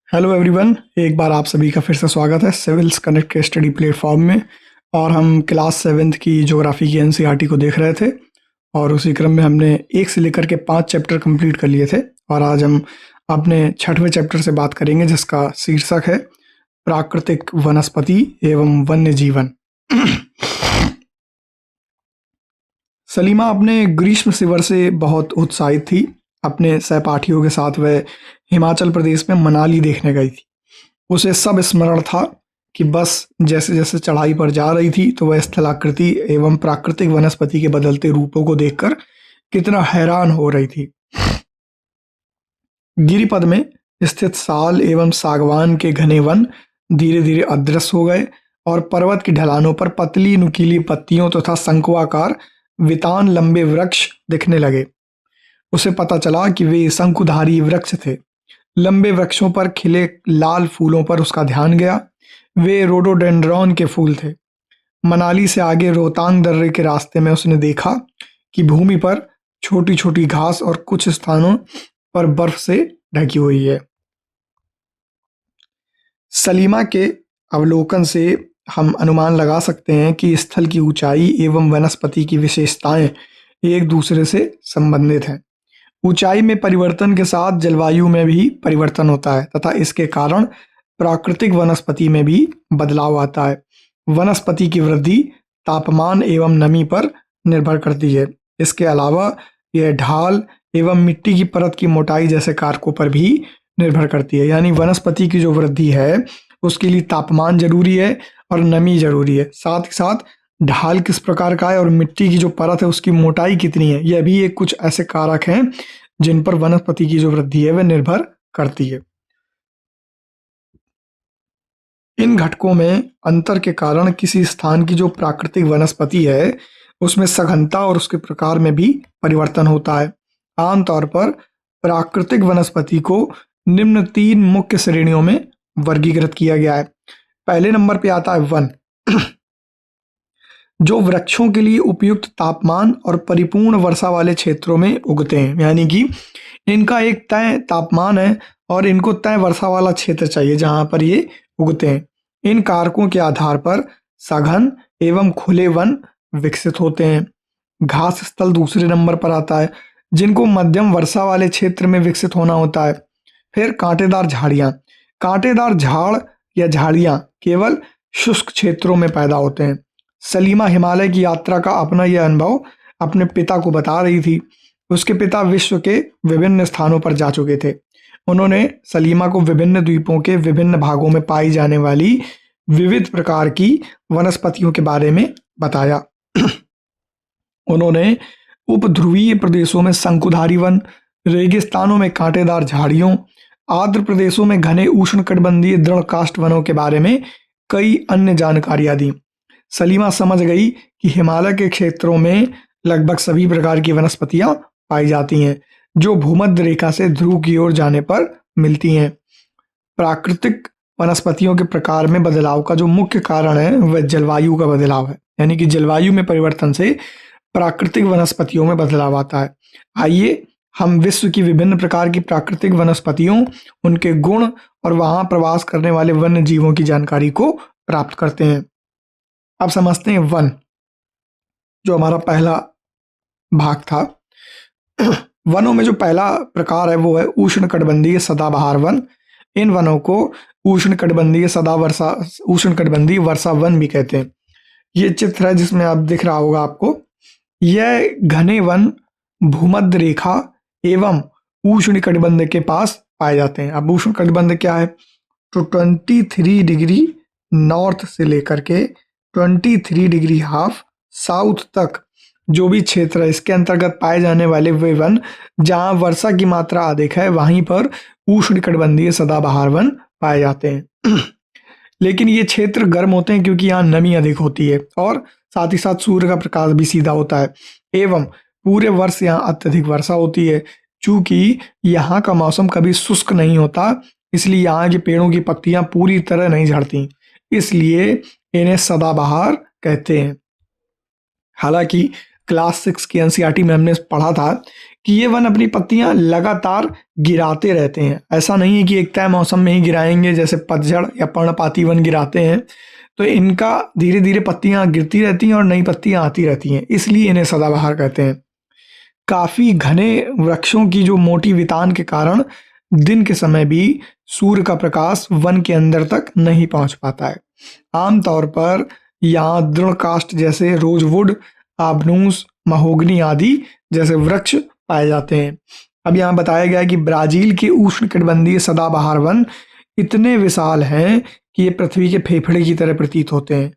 Hello everyone, एक बार आप सभी का फिर से स्वागत है सिविल्स कनेक्ट के स्टडी प्लेटफॉर्म में। और हम क्लास सेवेंथ की ज्योग्राफी की एनसीईआरटी को देख रहे थे और उसी क्रम में हमने एक से लेकर के 5 चैप्टर कंप्लीट कर लिए थे। और आज हम अपने 6वें चैप्टर से बात करेंगे जिसका शीर्षक है प्राकृतिक वनस्पति एवं वन्य जीवन। सलीमा अपने ग्रीष्म शिविर से बहुत उत्साहित थी। अपने सहपाठियों के साथ वह हिमाचल प्रदेश में मनाली देखने गई थी। उसे सब स्मरण था कि बस जैसे जैसे चढ़ाई पर जा रही थी तो वह स्थलाकृति एवं प्राकृतिक वनस्पति के बदलते रूपों को देखकर कितना हैरान हो रही थी। गिरिपद में स्थित साल एवं सागवान के घने वन धीरे धीरे अदृश्य हो गए और पर्वत की ढलानों पर पतली नुकीली पत्तियों तथा शंकुआकार वितान लंबे वृक्ष दिखने लगे। उसे पता चला कि वे शंकुधारी वृक्ष थे। लंबे वृक्षों पर खिले लाल फूलों पर उसका ध्यान गया। वे रोडोडेंड्रॉन के फूल थे। मनाली से आगे रोहतांग दर्रे के रास्ते में उसने देखा कि भूमि पर छोटी छोटी घास और कुछ स्थानों पर बर्फ से ढकी हुई है। सलीमा के अवलोकन से हम अनुमान लगा सकते हैं कि स्थल की ऊंचाई एवं वनस्पति की विशेषताएं एक दूसरे से संबंधित हैं। ऊंचाई में परिवर्तन के साथ जलवायु में भी परिवर्तन होता है तथा इसके कारण प्राकृतिक वनस्पति में भी बदलाव आता है। वनस्पति की वृद्धि तापमान एवं नमी पर निर्भर करती है। इसके अलावा यह ढाल एवं मिट्टी की परत की मोटाई जैसे कारकों पर भी निर्भर करती है। यानी वनस्पति की जो वृद्धि है उसके लिए तापमान जरूरी है और नमी जरूरी है। साथ ही साथ ढाल किस प्रकार का है और मिट्टी की जो परत है उसकी मोटाई कितनी है, यह भी एक कुछ ऐसे कारक हैं जिन पर वनस्पति की जो वृद्धि है वह निर्भर करती है। इन घटकों में अंतर के कारण किसी स्थान की जो प्राकृतिक वनस्पति है उसमें सघनता और उसके प्रकार में भी परिवर्तन होता है। आमतौर पर प्राकृतिक वनस्पति को निम्न 3 मुख्य श्रेणियों में वर्गीकृत किया गया है। पहले नंबर पे आता है वन, जो वृक्षों के लिए उपयुक्त तापमान और परिपूर्ण वर्षा वाले क्षेत्रों में उगते हैं। यानी कि इनका एक तय तापमान है और इनको तय वर्षा वाला क्षेत्र चाहिए जहां पर ये उगते हैं। इन कारकों के आधार पर सघन एवं खुले वन विकसित होते हैं। घास स्थल दूसरे नंबर पर आता है, जिनको मध्यम वर्षा वाले क्षेत्र में विकसित होना होता है। फिर कांटेदार झाड़ियां, कांटेदार झाड़ या झाड़ियां केवल शुष्क क्षेत्रों में पैदा होते हैं। सलीमा हिमालय की यात्रा का अपना यह अनुभव अपने पिता को बता रही थी। उसके पिता विश्व के विभिन्न स्थानों पर जा चुके थे। उन्होंने सलीमा को विभिन्न द्वीपों के विभिन्न भागों में पाई जाने वाली विविध प्रकार की वनस्पतियों के बारे में बताया। उन्होंने उपध्रुवीय प्रदेशों में शंकुधारी वन, रेगिस्तानों में कांटेदार झाड़ियों, आर्द्र प्रदेशों में घने उष्णकटिबंधीय दृढ़ काष्ठ वनों के बारे में कई अन्य जानकारियां दी। सलीमा समझ गई कि हिमालय के क्षेत्रों में लगभग सभी प्रकार की वनस्पतियां पाई जाती हैं जो भूमध्य रेखा से ध्रुव की ओर जाने पर मिलती हैं। प्राकृतिक वनस्पतियों के प्रकार में बदलाव का जो मुख्य कारण है वह जलवायु का बदलाव है। यानी कि जलवायु में परिवर्तन से प्राकृतिक वनस्पतियों में बदलाव आता है। आइए हम विश्व की विभिन्न प्रकार की प्राकृतिक वनस्पतियों, उनके गुण और वहां प्रवास करने वाले वन्य जीवों की जानकारी को प्राप्त करते हैं। अब समझते हैं वन, जो हमारा पहला भाग था। वनों में जो पहला प्रकार है वो है उष्णकटिबंधीय सदाबहार वन। इन वनों को उष्णकटिबंधीय वर्षा वन भी कहते हैं। ये चित्र है जिसमें आप दिख रहा होगा आपको। यह घने वन भूमध्य रेखा एवं उष्णकटिबंध के पास पाए जाते हैं। अब उष्णकटिबंध क्या है? तो 23 डिग्री नॉर्थ से लेकर के 23 डिग्री हाफ साउथ तक जो भी क्षेत्र है इसके अंतर्गत पाए जाने वाले वे वन जहां वर्षा की मात्रा अधिक है वहीं पर उष्णकटिबंधीय सदाबहार वन पाए जाते हैं। लेकिन ये क्षेत्र गर्म होते हैं क्योंकि यहाँ नमी अधिक होती है और साथ ही साथ सूर्य का प्रकाश भी सीधा होता है एवं पूरे वर्ष यहाँ अत्यधिक वर्षा होती है। चूंकि यहाँ का मौसम कभी शुष्क नहीं होता इसलिए यहाँ के पेड़ों की पत्तियां पूरी तरह नहीं झड़ती, इसलिए इन्हें सदाबहार कहते हैं। हालांकि क्लास 6 की एनसीईआरटी में हमने पढ़ा था कि ये वन अपनी पत्तियां लगातार गिराते रहते हैं। ऐसा नहीं है कि एक तय मौसम में ही गिराएंगे, जैसे पतझड़ या पर्णपाती वन गिराते हैं। तो इनका धीरे धीरे पत्तियां गिरती रहती हैं और नई पत्तियां आती रहती हैं, इसलिए इन्हें सदाबहार कहते हैं। काफी घने वृक्षों की जो मोटी वितान के कारण दिन के समय भी सूर्य का प्रकाश वन के अंदर तक नहीं पहुंच पाता है। आमतौर पर यहाँ दृढ़ काष्ठ जैसे रोजवुड, आबनूस, महोगनी आदि जैसे वृक्ष पाए जाते हैं। अब यहाँ बताया गया है कि ब्राजील के उष्णकटिबंधीय सदाबहार वन इतने विशाल हैं कि ये पृथ्वी के फेफड़े की तरह प्रतीत होते हैं।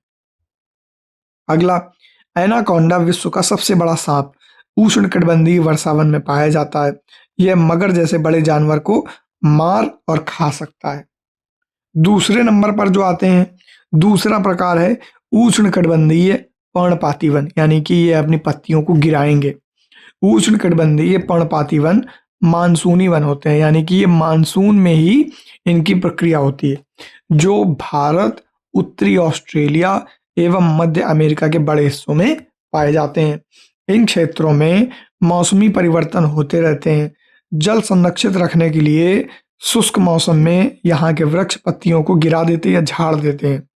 अगला, एनाकोंडा विश्व का सबसे बड़ा सांप उष्णकटिबंधीय वर्षावन में पाया जाता है। यह मगर जैसे बड़े जानवर को मार और खा सकता है। दूसरे नंबर पर जो आते हैं, दूसरा प्रकार है उष्णकटिबंधीय पर्णपाती वन, यानी कि ये अपनी पत्तियों को गिराएंगे। उष्णकटिबंधीय पर्णपाती वन मानसूनी वन होते हैं, यानी कि ये मानसून में ही इनकी प्रक्रिया होती है, जो भारत, उत्तरी ऑस्ट्रेलिया एवं मध्य अमेरिका के बड़े हिस्सों में पाए जाते हैं। इन क्षेत्रों में मौसमी परिवर्तन होते रहते हैं। जल संरक्षित रखने के लिए शुष्क मौसम में यहाँ के वृक्ष पत्तियों को गिरा देते या झाड़ देते हैं।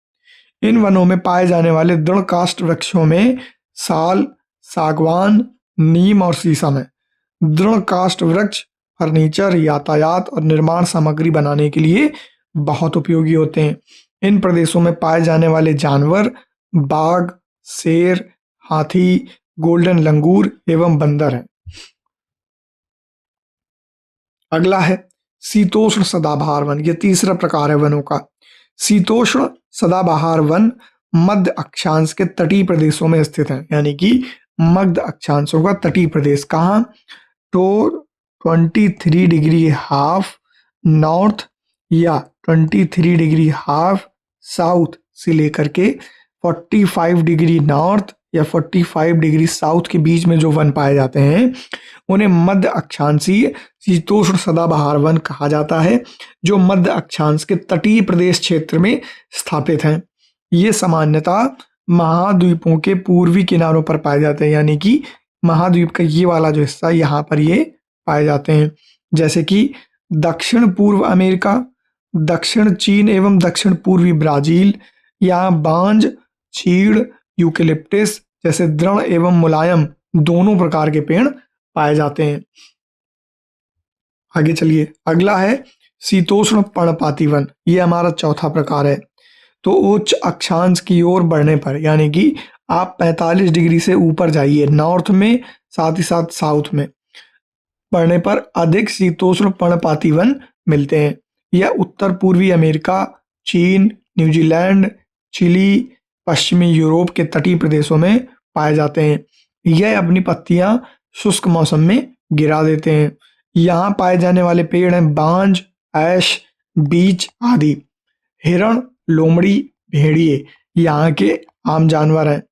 इन वनों में पाए जाने वाले दृढ़ काष्ठ वृक्षों में साल, सागवान, नीम और शीशम है। दृढ़ काष्ठ वृक्ष फर्नीचर, यातायात और निर्माण सामग्री बनाने के लिए बहुत उपयोगी होते हैं। इन प्रदेशों में पाए जाने वाले जानवर बाघ, शेर, हाथी, गोल्डन लंगूर एवं बंदर हैं। अगला है शीतोष्ण सदाबहार वन। यह तीसरा प्रकार है वनों का। शीतोष्ण सदाबहार वन मध्य अक्षांश के तटीय प्रदेशों में स्थित है, यानी कि मध्य अक्षांशों का तटीय प्रदेश कहाँ, तो 23 डिग्री हाफ नॉर्थ या 23 डिग्री हाफ साउथ से लेकर के 45 डिग्री नॉर्थ या 45 डिग्री साउथ के बीच में जो वन पाए जाते हैं उन्हें मध्य अक्षांशीय शीतोष्ण सदाबहार वन कहा जाता है, जो मध्य अक्षांश के तटीय प्रदेश क्षेत्र में स्थापित हैं। ये सामान्यतः महाद्वीपों के पूर्वी किनारों पर पाए जाते हैं, यानी कि महाद्वीप का ये वाला जो हिस्सा यहाँ पर ये पाए जाते हैं, जैसे कि दक्षिण पूर्व अमेरिका, दक्षिण चीन एवं दक्षिण पूर्वी ब्राजील। यहाँ बांज, चीड़, यूकेलिप्टिस जैसे दृढ़ एवं मुलायम दोनों प्रकार के पेड़ पाए जाते हैं। आगे चलिए, अगला है शीतोष्ण पर्णपाती वन। ये हमारा चौथा प्रकार है। तो उच्च अक्षांश की ओर बढ़ने पर, यानी कि आप 45 डिग्री से ऊपर जाइए नॉर्थ में, साथ ही साथ साउथ में बढ़ने पर अधिक शीतोष्ण पर्णपाती वन मिलते हैं। यह उत्तर पूर्वी अमेरिका, चीन, न्यूजीलैंड, चिली, पश्चिमी यूरोप के तटीय प्रदेशों में पाए जाते हैं। यह अपनी पत्तियां शुष्क मौसम में गिरा देते हैं। यहाँ पाए जाने वाले पेड़ हैं बांज, ऐश, बीच आदि। हिरण, लोमड़ी, भेड़िए यहाँ के आम जानवर हैं।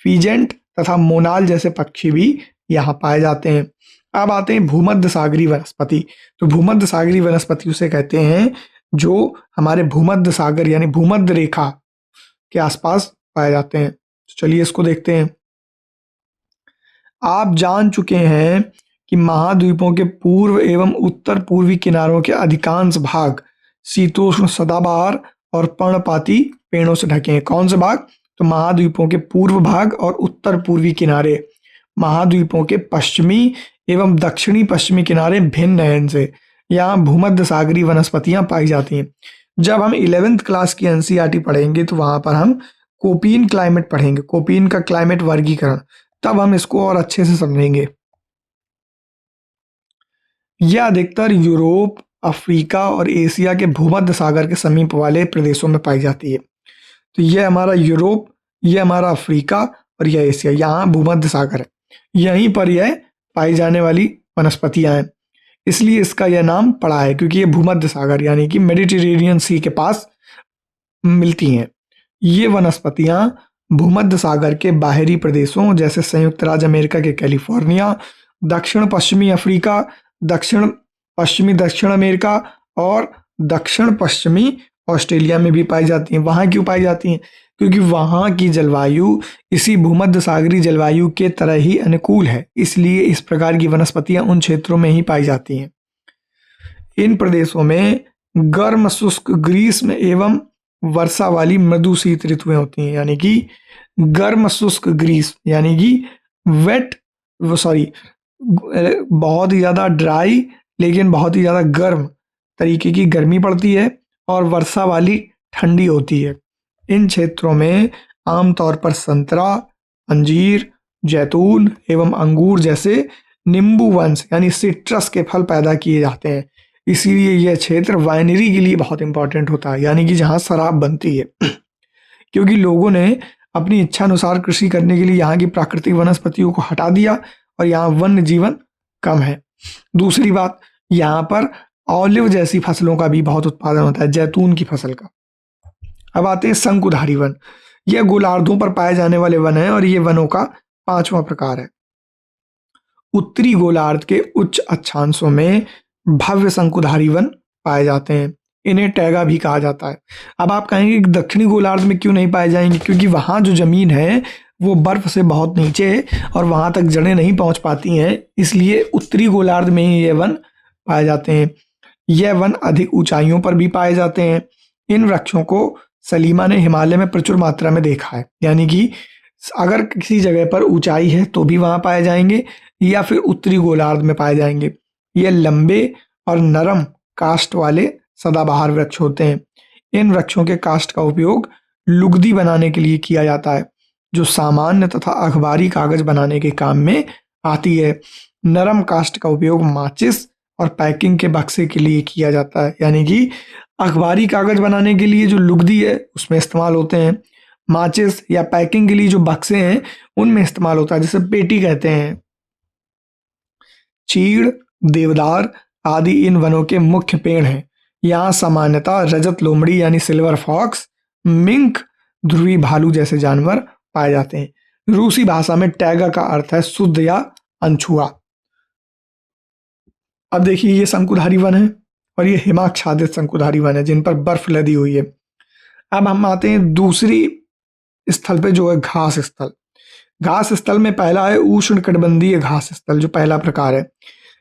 फीजेंट तथा मोनाल जैसे पक्षी भी यहाँ पाए जाते हैं। अब आते हैं भूमध्य सागरीय वनस्पति। तो भूमध्य सागरीय वनस्पति उसे कहते हैं जो हमारे भूमध्य सागर यानी भूमध्य रेखा के आसपास पाए जाते हैं। चलिए इसको देखते हैं। आप जान चुके हैं कि महाद्वीपों के पूर्व एवं उत्तर पूर्वी किनारों के अधिकांश भाग शीतोष्ण सदाबहार और पर्णपाती पेड़ों से ढके हैं। कौन से भाग, तो महाद्वीपों के पूर्व भाग और उत्तर पूर्वी किनारे। महाद्वीपों के पश्चिमी एवं दक्षिणी पश्चिमी किनारे भिन्न हैं इनसे। यहाँ भूमध्य सागरीय वनस्पतियां पाई जाती हैं। जब हम 11th क्लास की एनसीईआरटी पढ़ेंगे तो वहां पर हम कोपीन क्लाइमेट पढ़ेंगे, कोपीन का क्लाइमेट वर्गीकरण, तब हम इसको और अच्छे से समझेंगे। यह अधिकतर यूरोप, अफ्रीका और एशिया के भूमध्य सागर के समीप वाले प्रदेशों में पाई जाती है। तो यह हमारा यूरोप, यह हमारा अफ्रीका और यह एशिया, यहाँ भूमध्य सागर है, यहीं पर यह पाई जाने वाली वनस्पतियां हैं, इसलिए इसका यह नाम पड़ा है, क्योंकि यह भूमध्य सागर यानी कि मेडिटेरेनियन सी के पास मिलती हैं। ये वनस्पतियां भूमध्य सागर के बाहरी प्रदेशों जैसे संयुक्त राज्य अमेरिका के कैलिफोर्निया, दक्षिण पश्चिमी अफ्रीका, दक्षिण पश्चिमी दक्षिण अमेरिका और दक्षिण पश्चिमी ऑस्ट्रेलिया में भी पाई जाती हैं। वहाँ क्यों पाई जाती हैं? क्योंकि वहाँ की जलवायु इसी भूमध्य सागरीय जलवायु के तरह ही अनुकूल है, इसलिए इस प्रकार की वनस्पतियाँ उन क्षेत्रों में ही पाई जाती हैं। इन प्रदेशों में गर्म शुष्क ग्रीष्म एवं वर्षा वाली मृदु शीत ऋतुएं होती हैं, यानी कि गर्म शुष्क ग्रीष्म यानी कि वेट सॉरी बहुत ही ज़्यादा ड्राई लेकिन बहुत ही ज़्यादा गर्म तरीके की गर्मी पड़ती है और वर्षा वाली ठंडी होती है। इन क्षेत्रों में आमतौर पर संतरा, अंजीर, जैतून एवं अंगूर जैसे नींबू वंश यानी सिट्रस के फल पैदा किए जाते हैं। इसीलिए यह क्षेत्र वाइनरी के लिए बहुत इंपॉर्टेंट होता है, यानी कि जहाँ शराब बनती है क्योंकि लोगों ने अपनी इच्छा अनुसार कृषि करने के लिए यहाँ की प्राकृतिक वनस्पतियों को हटा दिया और यहाँ वन्य जीवन कम है। दूसरी बात, यहाँ पर ऑलिव जैसी फसलों का भी बहुत उत्पादन होता है, जैतून की फसल का। अब आते हैं शंकुधारी वन। यह गोलार्धों पर पाए जाने वाले वन है और ये वनों का 5वां प्रकार है। उत्तरी गोलार्ध के उच्च अक्षांशों में भव्य शंकुधारी वन पाए जाते हैं, इन्हें टैगा भी कहा जाता है। अब आप कहेंगे कि दक्षिणी गोलार्ध में क्यों नहीं पाए जाएंगे? क्योंकि वहाँ जो जमीन है वो बर्फ से बहुत नीचे है और वहाँ तक जड़ें नहीं पहुँच पाती हैं, इसलिए उत्तरी गोलार्ध में ही ये वन पाए जाते हैं। यह वन अधिक ऊंचाइयों पर भी पाए जाते हैं। इन वृक्षों को सलीमा ने हिमालय में प्रचुर मात्रा में देखा है, यानी कि अगर किसी जगह पर ऊंचाई है तो भी वहाँ पाए जाएंगे या फिर उत्तरी गोलार्ध में पाए जाएंगे। ये लंबे और नरम काष्ठ वाले सदाबहार वृक्ष होते हैं। इन वृक्षों के काष्ठ का उपयोग लुगदी बनाने के लिए किया जाता है, जो सामान्य तथा अखबारी कागज बनाने के काम में आती है। नरम काष्ठ का उपयोग माचिस और पैकिंग के बक्से के लिए किया जाता है, यानी कि अखबारी कागज बनाने के लिए जो लुगदी है उसमें इस्तेमाल होते हैं, माचिस या पैकिंग के लिए जो बक्से हैं उनमें इस्तेमाल होता है, जिसे पेटी कहते हैं। चीड़, देवदार आदि इन वनों के मुख्य पेड़ हैं। यहाँ सामान्यतः रजत लोमड़ी यानी सिल्वर फॉक्स, मिंक, ध्रुवी भालू जैसे जानवर पाए जाते हैं। रूसी भाषा में टैगा का अर्थ है शुद्ध या अनछुआ। अब देखिए ये शंकुधारी वन है और ये हिमाच्छादित शंकुधारी वन है जिन पर बर्फ लदी हुई है। अब हम आते हैं दूसरी स्थल पे जो है घास स्थल। घास स्थल में पहला है उष्णकटिबंधीय घास स्थल, जो पहला प्रकार है।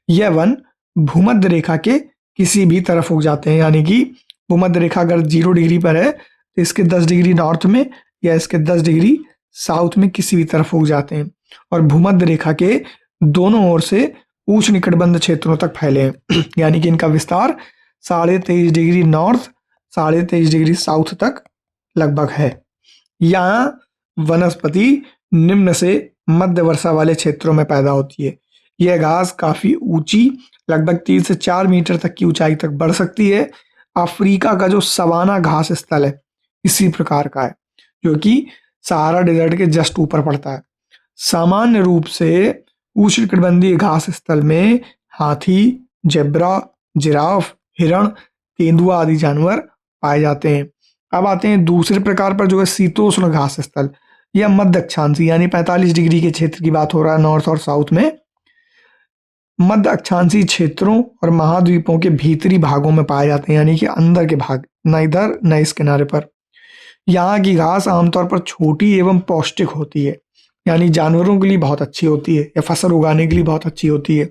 यह वन भूमध्य रेखा के किसी भी तरफ उग जाते हैं, यानी कि भूमध्य रेखा अगर 0 डिग्री पर है तो इसके 10 डिग्री नॉर्थ में या इसके 10 डिग्री साउथ में किसी भी तरफ उग जाते हैं और भूमध्य रेखा के दोनों ओर से उष्णकटिबंध क्षेत्रों तक फैले हैं यानी कि इनका विस्तार 23.5 डिग्री नॉर्थ 23.5 डिग्री साउथ तक लगभग है। यहाँ वनस्पति निम्न से मध्य वर्षा वाले क्षेत्रों में पैदा होती है। यह घास काफी ऊंची, लगभग 3 से 4 मीटर तक की ऊंचाई तक बढ़ सकती है। अफ्रीका का जो सवाना घास स्थल है इसी प्रकार का है, जो कि सहारा डेजर्ट के जस्ट ऊपर पड़ता है। सामान्य रूप से उष्णकटिबंधीय घास स्थल में हाथी, जेब्रा, जिराफ, हिरण, तेंदुआ आदि जानवर पाए जाते हैं। अब आते हैं दूसरे प्रकार पर जो है शीतोष्ण घास स्थल। यह मध्य अक्षांशी यानी 45 डिग्री के क्षेत्र की बात हो रहा है, नॉर्थ और साउथ में। मध्य अक्षांशी क्षेत्रों और महाद्वीपों के भीतरी भागों में पाए जाते हैं, यानी कि अंदर के भाग, न इधर न इस किनारे पर। यहाँ की घास आमतौर पर छोटी एवं पौष्टिक होती है, यानी जानवरों के लिए बहुत अच्छी होती है या फसल उगाने के लिए बहुत अच्छी होती है।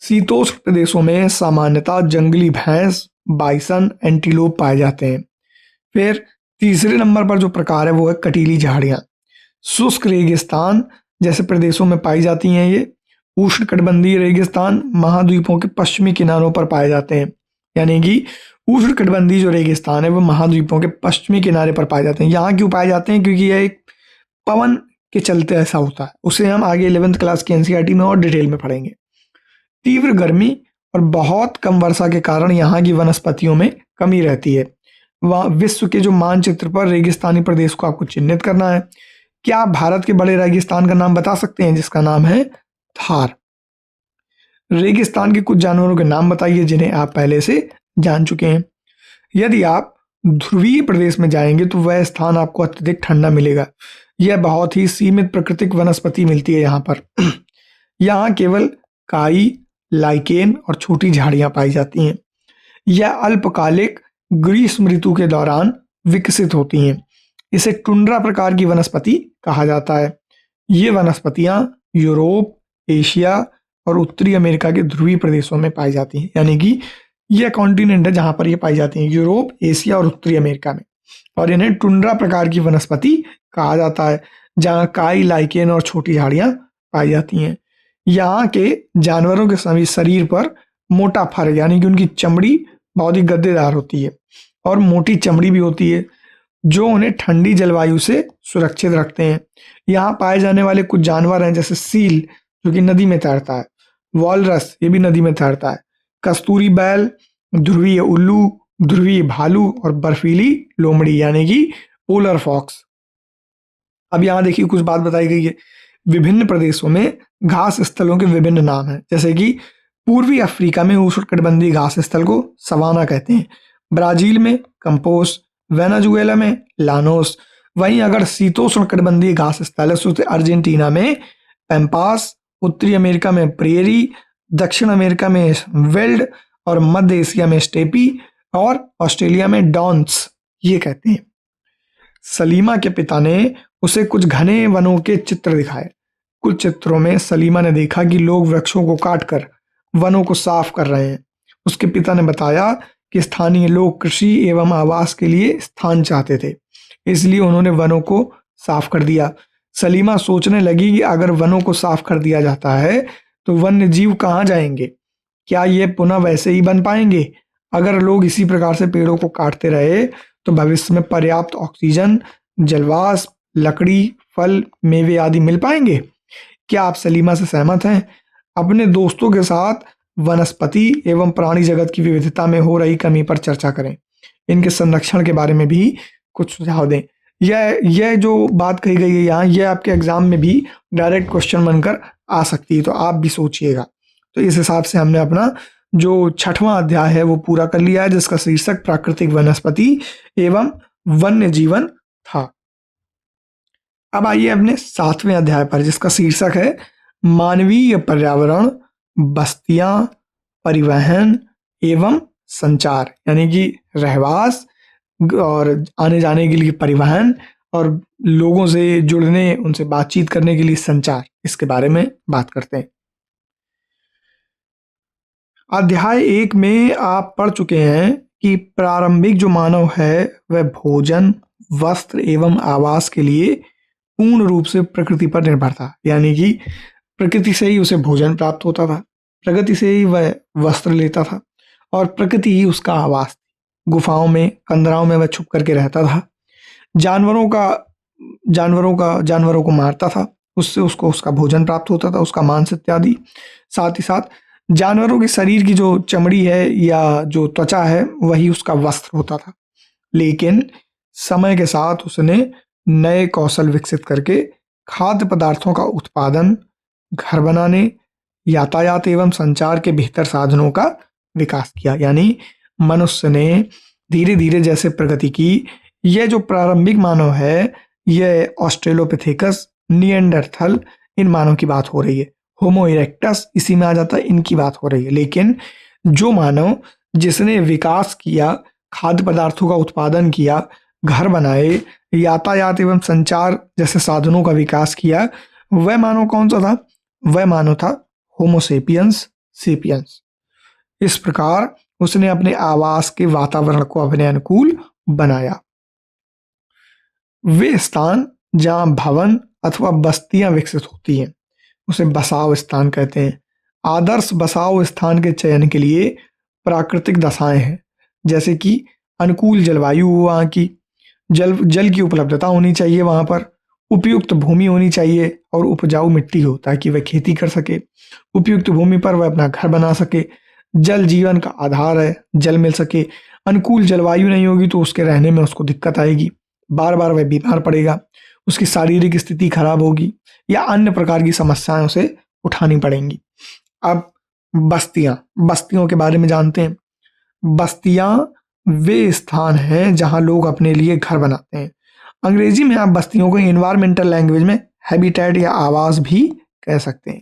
शीतोष्ण प्रदेशों में सामान्यतः जंगली भैंस, बाइसन, एंटीलोप पाए जाते हैं। फिर तीसरे नंबर पर जो प्रकार है वो है कटीली झाड़ियाँ। शुष्क रेगिस्तान जैसे प्रदेशों में पाई जाती हैं। ये उष्णकटिबंधीय रेगिस्तान महाद्वीपों के पश्चिमी किनारों पर पाए जाते हैं, यानी कि उष्णकटिबंधीय जो रेगिस्तान है वो महाद्वीपों के पश्चिमी किनारे पर पाए जाते हैं। यहाँ क्यों पाए जाते हैं? क्योंकि यह एक पवन के चलते ऐसा होता है। उसे हम आगे 11th क्लास की एनसीईआरटी में और डिटेल में पढ़ेंगे। तीव्र गर्मी और बहुत कम वर्षा के कारण यहाँ की वनस्पतियों में कमी रहती है। वह विश्व के जो मानचित्र पर रेगिस्तानी प्रदेश को आपको चिन्हित करना है। क्या आप भारत के बड़े रेगिस्तान का नाम बता सकते हैं, जिसका नाम है थार? रेगिस्तान के कुछ जानवरों के नाम बताइए जिन्हें आप पहले से जान चुके हैं। यदि आप ध्रुवीय प्रदेश में जाएंगे तो वह स्थान आपको अत्यधिक ठंडा मिलेगा। यह बहुत ही सीमित प्राकृतिक वनस्पति मिलती है यहाँ पर। यहाँ केवल काई, लाइकेन और छोटी झाड़ियां पाई जाती हैं। यह अल्पकालिक ग्रीष्म ऋतु के दौरान विकसित होती हैं। इसे टुंड्रा प्रकार की वनस्पति कहा जाता है। ये वनस्पतियां यूरोप, एशिया और उत्तरी अमेरिका के ध्रुवीय प्रदेशों में पाई जाती हैं। यानी कि यह कॉन्टिनेंट है जहां पर ये पाई जाती हैं, यूरोप, एशिया और उत्तरी अमेरिका में। और इन्हें टुंड्रा प्रकार की वनस्पति कहा जाता है, जहाँ काई, लाइकेन और छोटी झाड़ियां पाई जाती हैं। यहाँ के जानवरों के सभी शरीर पर मोटा फर, यानी कि उनकी चमड़ी बहुत ही गद्देदार होती है और मोटी चमड़ी भी होती है, जो उन्हें ठंडी जलवायु से सुरक्षित रखते हैं। यहाँ पाए जाने वाले कुछ जानवर हैं, जैसे सील जो कि नदी में तैरता है, वॉलरस ये भी नदी में तैरता है, कस्तूरी बैल, ध्रुवीय उल्लू, ध्रुवीय भालू और बर्फीली लोमड़ी यानी कि पोलर फॉक्स। अब यहाँ देखिए कुछ बात बताई गई है। विभिन्न प्रदेशों में घास स्थलों के विभिन्न नाम हैं, जैसे कि पूर्वी अफ्रीका में उष्णकटिबंधीय घास स्थल को सवाना कहते हैं, ब्राजील में कंपोस, वेनेजुएला में लानोस। वहीं अगर शीतोष्णकटिबंधीय घास स्थल है तो अर्जेंटीना में पैम्पास, उत्तरी अमेरिका में प्रेरी, दक्षिण अमेरिका में वेल्ड और मध्य एशिया में स्टेपी और ऑस्ट्रेलिया में डॉन्स ये कहते हैं। सलीमा के पिता ने उसे कुछ घने वनों के चित्र दिखाए। कुछ चित्रों में सलीमा ने देखा कि लोग वृक्षों को काटकर वनों को साफ कर रहे हैं। उसके पिता ने बताया कि स्थानीय लोग कृषि एवं आवास के लिए स्थान चाहते थे, इसलिए उन्होंने वनों को साफ कर दिया। सलीमा सोचने लगी कि अगर वनों को साफ कर दिया जाता है तो वन्य जीव कहाँ जाएंगे? क्या ये पुनः वैसे ही बन पाएंगे? अगर लोग इसी प्रकार से पेड़ों को काटते रहे तो भविष्य में पर्याप्त ऑक्सीजन, जलवाष्प, लकड़ी, फल, मेवे आदि मिल पाएंगे? क्या आप सलीमा से सहमत हैं? अपने दोस्तों के साथ वनस्पति एवं प्राणी जगत की विविधता में हो रही कमी पर चर्चा करें। इनके संरक्षण के बारे में भी कुछ सुझाव दें। यह जो बात कही गई है यहाँ, यह आपके एग्जाम में भी डायरेक्ट क्वेश्चन बनकर आ सकती है, तो आप भी सोचिएगा। तो इस हिसाब से हमने अपना जो 6वां अध्याय है वो पूरा कर लिया है, जिसका शीर्षक प्राकृतिक वनस्पति एवं वन्य जीवन था। अब आइए अपने 7वें अध्याय पर, जिसका शीर्षक है मानवीय पर्यावरण, बस्तियां, परिवहन एवं संचार, यानी कि रहवास और आने जाने के लिए परिवहन और लोगों से जुड़ने, उनसे बातचीत करने के लिए संचार, इसके बारे में बात करते हैं। अध्याय 1 में आप पढ़ चुके हैं कि प्रारंभिक जो मानव है वह भोजन, वस्त्र एवं आवास के लिए पूर्ण रूप से प्रकृति पर निर्भर था। यानी कि प्रकृति से ही उसे भोजन प्राप्त होता था, प्रकृति से ही वह वस्त्र लेता था और प्रकृति ही उसका आवास थी। गुफाओं में, कंदराओं में वह छुप करके रहता था। जानवरों को मारता था, उससे उसको उसका भोजन प्राप्त होता था, उसका मांस इत्यादि। साथ ही साथ जानवरों के शरीर की जो चमड़ी है या जो त्वचा है वही उसका वस्त्र होता था। लेकिन समय के साथ उसने नए कौशल विकसित करके खाद्य पदार्थों का उत्पादन, घर बनाने, यातायात एवं संचार के बेहतर साधनों का विकास किया। यानी मनुष्य ने धीरे धीरे जैसे प्रगति की, यह जो प्रारंभिक मानव है, यह ऑस्ट्रेलोपिथेकस, निएंडरथल, इन मानव की बात हो रही है। होमो इरेक्टस इसी में आ जाता है, इनकी बात हो रही है। लेकिन जो मानव जिसने विकास किया, खाद्य पदार्थों का उत्पादन किया, घर बनाए, यातायात एवं संचार जैसे साधनों का विकास किया, वह मानव कौन सा था? वह मानव था होमो सेपियंस। इस प्रकार उसने अपने आवास के वातावरण को अपने अनुकूल बनाया। वे स्थान जहां भवन अथवा बस्तियां विकसित होती हैं उसे बसाव स्थान कहते हैं। आदर्श बसाव स्थान के चयन के लिए प्राकृतिक दशाएं हैं, जैसे कि अनुकूल जलवायु, वहाँ की जल की उपलब्धता होनी चाहिए, वहाँ पर उपयुक्त भूमि होनी चाहिए और उपजाऊ मिट्टी हो ताकि वह खेती कर सके। उपयुक्त भूमि पर वह अपना घर बना सके। जल जीवन का आधार है, जल मिल सके। अनुकूल जलवायु नहीं होगी तो उसके रहने में उसको दिक्कत आएगी, बार बार वह बीमार पड़ेगा, उसकी शारीरिक स्थिति खराब होगी या अन्य प्रकार की समस्याएं उसे उठानी पड़ेंगी। अब बस्तियों के बारे में जानते हैं। बस्तियां वे स्थान हैं जहां लोग अपने लिए घर बनाते हैं। अंग्रेजी में आप बस्तियों को एनवायरमेंटल लैंग्वेज में हैबिटेट या आवास भी कह सकते हैं।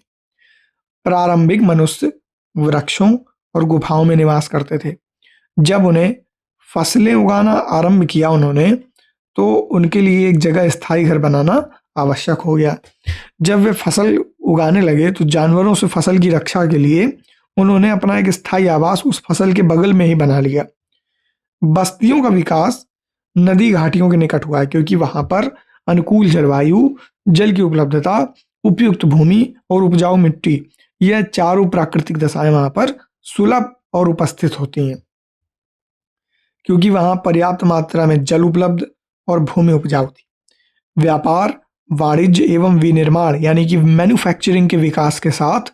प्रारंभिक मनुष्य वृक्षों और गुफाओं में निवास करते थे। जब उन्हें फसलें उगाना आरंभ किया उन्होंने, तो उनके लिए एक जगह स्थायी घर बनाना आवश्यक हो गया। जब वे फसल उगाने लगे तो जानवरों से फसल की रक्षा के लिए उन्होंने अपना एक स्थायी आवास उस फसल के बगल में ही बना लिया। बस्तियों का विकास नदी घाटियों के निकट हुआ है, क्योंकि वहां पर अनुकूल जलवायु, जल की उपलब्धता, उपयुक्त भूमि और उपजाऊ मिट्टी, यह चारों प्राकृतिक दशाएं वहां पर सुलभ और उपस्थित होती हैं, क्योंकि वहां पर्याप्त मात्रा में जल उपलब्ध और भूमि उपजाऊ थी। व्यापार, वाणिज्य एवं विनिर्माण यानी कि मैन्युफैक्चरिंग के विकास के साथ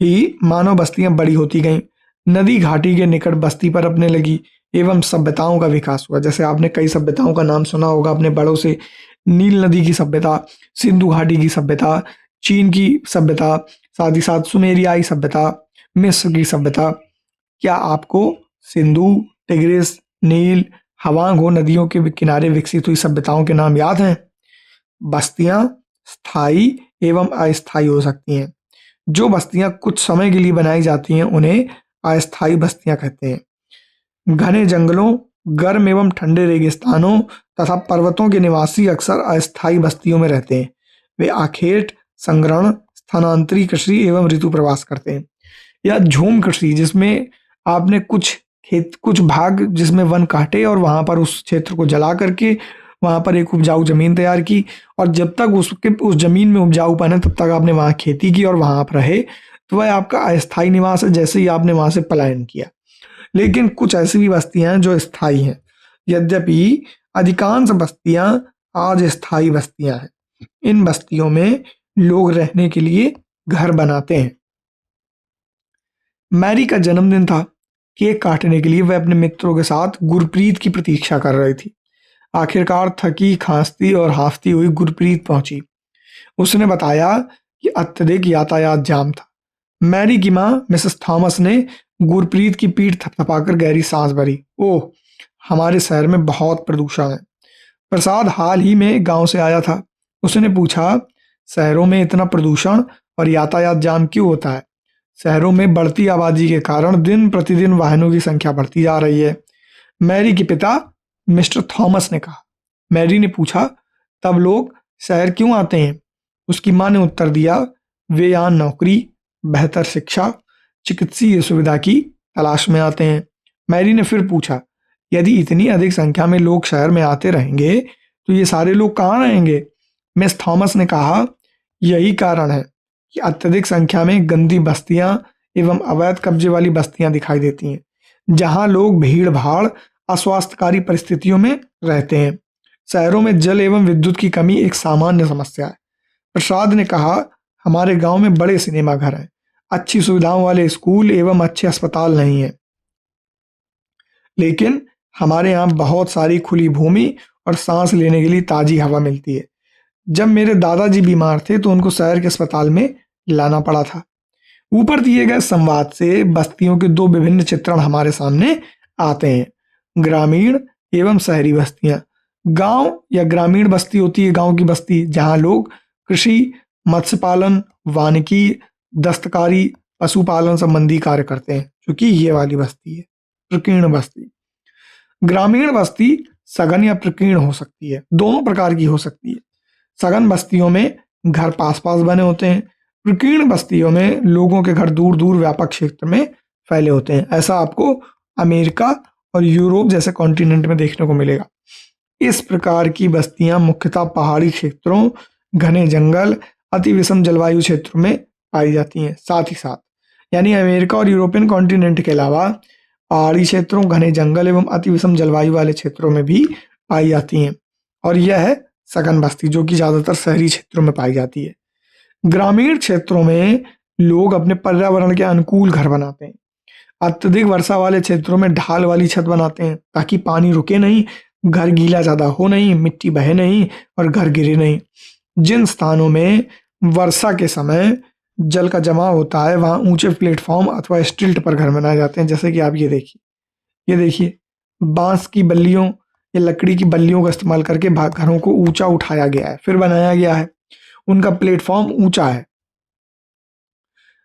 ही मानव बस्तियां बड़ी होती गईं। नदी घाटी के निकट बस्ती पर अपने लगी एवं सभ्यताओं का विकास हुआ। जैसे आपने कई सभ्यताओं का नाम सुना होगा अपने बड़ों से, नील नदी की सभ्यता, सिंधु घाटी की सभ्यता, चीन की सभ्यता, साथ ही साथ सुमेरियाई सभ्यता, मिस्र की सभ्यता। क्या आपको सिंधु, टिग्रिस, नील, हवांग नदियों के किनारे विकसित हुई सभ्यताओं के नाम याद हैं? बस्तियां स्थायी एवं अस्थायी हो सकती हैं। जो बस्तियां कुछ समय के लिए बनाई जाती हैं उन्हें अस्थायी बस्तियां कहते हैं। घने जंगलों, गर्म एवं ठंडे रेगिस्तानों तथा पर्वतों के निवासी अक्सर अस्थायी बस्तियों में रहते हैं। वे आखेट, संग्रहण, स्थानांतरी कृषि एवं ऋतु प्रवास करते हैं। या झूम कृषि, जिसमें आपने कुछ भाग जिसमें वन काटे और वहां पर उस क्षेत्र को जला करके वहां पर एक उपजाऊ जमीन तैयार की, और जब तक उस जमीन में उपजाऊपन है तब तक आपने वहां खेती की और वहां आप रहे, तो वह आपका अस्थायी निवास है, जैसे ही आपने वहां से पलायन किया। लेकिन कुछ ऐसी भी बस्तियां हैं जो स्थायी हैं। यद्यपि अधिकांश बस्तियां आज स्थायी बस्तियां हैं। इन बस्तियों में लोग रहने के लिए घर बनाते हैं। मैरी का जन्मदिन था। केक काटने के लिए वह अपने मित्रों के साथ गुरप्रीत की प्रतीक्षा कर रही थी। आखिरकार थकी, खांसती और हांफती हुई गुरप्रीत पहुंची। उसने बताया कि अत्यधिक यातायात जाम था। मैरी की मां मिसेस थॉमस ने गुरप्रीत की पीठ थपथपाकर गहरी सांस भरी। ओह, हमारे शहर में बहुत प्रदूषण है। प्रसाद हाल ही में गांव से आया था। उसने पूछा, शहरों में इतना प्रदूषण और यातायात जाम क्यों होता है? शहरों में बढ़ती आबादी के कारण दिन प्रतिदिन वाहनों की संख्या बढ़ती जा रही है, मैरी के पिता मिस्टर थॉमस ने कहा। मैरी ने पूछा, तब लोग शहर क्यों आते हैं? उसकी मां ने उत्तर दिया, वे यहाँ नौकरी, बेहतर शिक्षा, चिकित्सीय सुविधा की तलाश में आते हैं। मैरी ने फिर पूछा, यदि इतनी अधिक संख्या में लोग शहर में आते रहेंगे तो ये सारे लोग कहाँ रहेंगे? मिस थॉमस ने कहा, यही कारण है कि अत्यधिक संख्या में गंदी बस्तियां एवं अवैध कब्जे वाली बस्तियां दिखाई देती हैं, जहां लोग भीड़ भाड़, अस्वास्थ्यकारी परिस्थितियों में रहते हैं। शहरों में जल एवं विद्युत की कमी एक सामान्य समस्या है। प्रसाद ने कहा, हमारे गांव में बड़े सिनेमा घर हैं, अच्छी सुविधाओं वाले स्कूल एवं अच्छे अस्पताल नहीं हैं, लेकिन हमारे यहाँ बहुत सारी खुली भूमि और सांस लेने के लिए ताजी हवा मिलती है। जब मेरे दादाजी बीमार थे तो उनको शहर के अस्पताल में लाना पड़ा था। ऊपर दिए गए संवाद से बस्तियों के दो विभिन्न चित्रण हमारे सामने आते हैं, ग्रामीण एवं शहरी बस्तियां। गांव या ग्रामीण बस्ती होती है गांव की बस्ती, जहां लोग कृषि, मत्स्य पालन, वानिकी, दस्तकारी, पशुपालन संबंधी कार्य करते हैं, क्योंकि ये वाली बस्ती है प्रकीर्ण बस्ती। ग्रामीण बस्ती सघन या प्रकीर्ण हो सकती है, दोनों प्रकार की हो सकती है। सघन बस्तियों में घर पास पास बने होते हैं। प्रकीर्ण बस्तियों में लोगों के घर दूर दूर व्यापक क्षेत्र में फैले होते हैं। ऐसा आपको अमेरिका और यूरोप जैसे कॉन्टिनेंट में देखने को मिलेगा। इस प्रकार की बस्तियां मुख्यतः पहाड़ी क्षेत्रों, घने जंगल, अति विषम जलवायु क्षेत्रों में पाई जाती हैं। साथ ही साथ यानी अमेरिका और यूरोपियन कॉन्टिनेंट के अलावा पहाड़ी क्षेत्रों, घने जंगल एवं अति विषम जलवायु वाले क्षेत्रों में भी पाई जाती हैं। और यह है सघन बस्ती, जो कि ज्यादातर शहरी क्षेत्रों में पाई जाती है। ग्रामीण क्षेत्रों में लोग अपने पर्यावरण के अनुकूल घर बनाते हैं। अत्यधिक वर्षा वाले क्षेत्रों में ढाल वाली छत बनाते हैं, ताकि पानी रुके नहीं, घर गीला ज्यादा हो नहीं, मिट्टी बहे नहीं और घर गिरे नहीं। जिन स्थानों में वर्षा के समय जल का जमाव होता है वहां ऊंचे प्लेटफॉर्म अथवा स्टिल्ट पर घर बनाए जाते हैं। जैसे कि आप ये देखिए, बांस की बल्लियों या लकड़ी की बल्लियों का इस्तेमाल करके घरों को ऊंचा उठाया गया है, फिर बनाया गया है। उनका प्लेटफॉर्म ऊंचा है।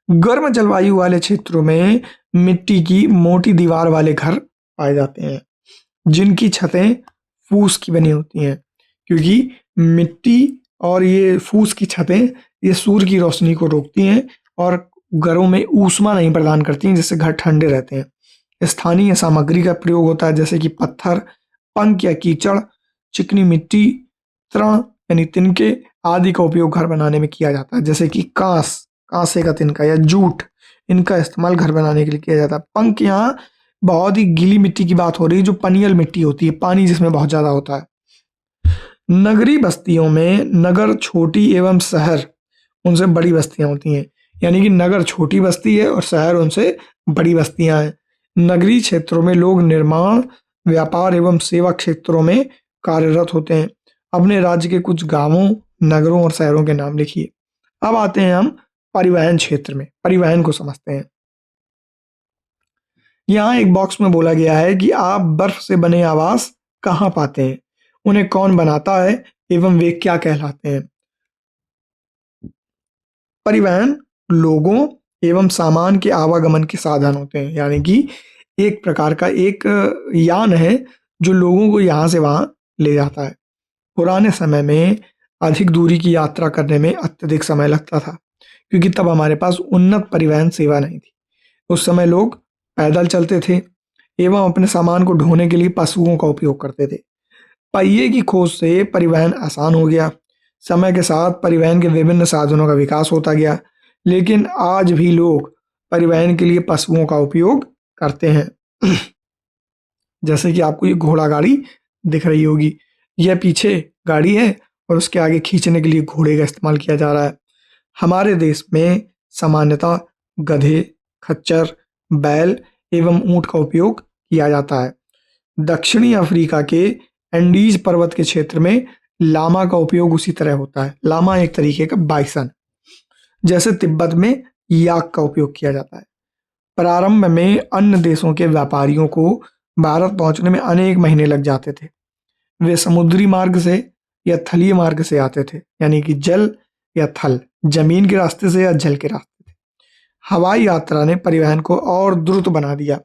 गर्म जलवायु वाले क्षेत्रों में मिट्टी की मोटी दीवार वाले घर पाए जाते हैं। जिनकी छतें फूस की बनी होती हैं, क्योंकि मिट्टी और ये फूस की छतें ये सूर्य की रोशनी को रोकती हैं और घरों में ऊष्मा नहीं प्रदान करती हैं, जिससे घर ठंडे रहते हैं। स्थानीय सामग्री का प्रयोग होता है, जैसे कि पत्थर, पंख या कीचड़, चिकनी मिट्टी, तृण यानी तिनके आदि का उपयोग घर बनाने में किया जाता है। जैसे कि कांसे का तिनका या जूट, इनका इस्तेमाल घर बनाने के लिए किया जाता है। पंख यहाँ बहुत ही गीली मिट्टी की बात हो रही है, जो पनियल मिट्टी होती है, पानी जिसमें बहुत ज्यादा होता है। नगरीय बस्तियों में नगर छोटी एवं शहर उनसे बड़ी बस्तियां होती हैं, यानी कि नगर छोटी बस्ती है और शहर उनसे बड़ी बस्तियां हैं। नगरीय क्षेत्रों में लोग निर्माण, व्यापार एवं सेवा क्षेत्रों में कार्यरत होते हैं। अपने राज्य के कुछ गांवों, नगरों और शहरों के नाम लिखिए। अब आते हैं हम परिवहन क्षेत्र में, परिवहन को समझते हैं। यहाँ एक बॉक्स में बोला गया है कि आप बर्फ से बने आवास कहाँ पाते हैं, उन्हें कौन बनाता है एवं वे क्या कहलाते हैं। परिवहन लोगों एवं सामान के आवागमन के साधन होते हैं, यानी कि एक प्रकार का एक यान है जो लोगों को यहाँ से वहाँ ले जाता है। पुराने समय में अधिक दूरी की यात्रा करने में अत्यधिक समय लगता था, क्योंकि तब हमारे पास उन्नत परिवहन सेवा नहीं थी। उस समय लोग पैदल चलते थे एवं अपने सामान को ढोने के लिए पशुओं का उपयोग करते थे। पहिए की खोज से परिवहन आसान हो गया। समय के साथ परिवहन के विभिन्न साधनों का विकास होता गया, लेकिन आज भी लोग परिवहन के लिए पशुओं का उपयोग करते हैं। जैसे कि आपको ये घोड़ा गाड़ी दिख रही होगी, यह पीछे गाड़ी है और उसके आगे खींचने के लिए घोड़े का इस्तेमाल किया जा रहा है। हमारे देश में सामान्यतः गधे, खच्चर, बैल एवं ऊंट का उपयोग किया जाता है। दक्षिणी अफ्रीका के एंडीज पर्वत के क्षेत्र में लामा का उपयोग उसी तरह होता है। लामा एक तरीके का बाइसन, जैसे तिब्बत में याक का उपयोग किया जाता है। प्रारंभ में अन्य देशों के व्यापारियों को भारत पहुंचने में अनेक महीने लग जाते थे। वे समुद्री मार्ग से या थलीय मार्ग से आते थे, यानी कि जल या थल, जमीन के रास्ते से या जल के रास्ते से। हवाई यात्रा ने परिवहन को और द्रुत बना दिया।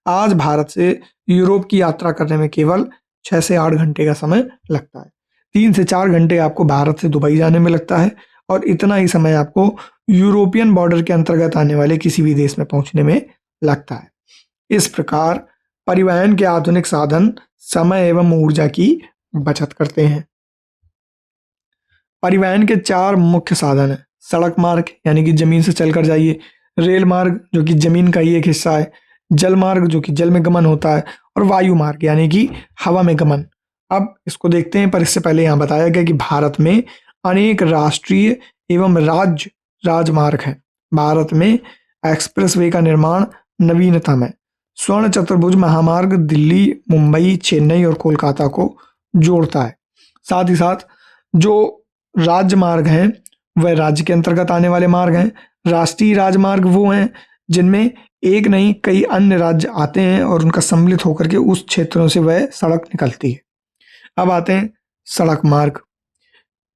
आज भारत से यूरोप की यात्रा करने में केवल 6 से 8 घंटे का समय लगता है। 3 से 4 घंटे आपको भारत से दुबई जाने में लगता है और इतना ही समय आपको यूरोपियन बॉर्डर के अंतर्गत आने वाले किसी भी देश में पहुंचने में लगता है। इस प्रकार परिवहन के आधुनिक साधन समय एवं ऊर्जा की बचत करते हैं। परिवहन के 4 मुख्य साधन हैं। सड़क मार्ग, यानी कि जमीन से चलकर जाइए, रेल मार्ग जो कि जमीन का ही एक हिस्सा है, जल मार्ग जो कि जल में गमन होता है, और वायु मार्ग यानी कि हवा में गमन। अब इसको देखते हैं, पर इससे पहले यहाँ बताया गया कि भारत में अनेक राष्ट्रीय एवं राज्य राजमार्ग हैं। भारत में एक्सप्रेसवे का निर्माण नवीनतम है। स्वर्ण चतुर्भुज महामार्ग दिल्ली, मुंबई, चेन्नई और कोलकाता को जोड़ता है। साथ ही साथ जो राज्य मार्ग हैं वह राज्य के अंतर्गत आने वाले मार्ग हैं। राष्ट्रीय राजमार्ग वो हैं जिनमें एक नहीं कई अन्य राज्य आते हैं और उनका सम्मिलित होकर के उस क्षेत्रों से वह सड़क निकलती है। अब आते हैं सड़क मार्ग।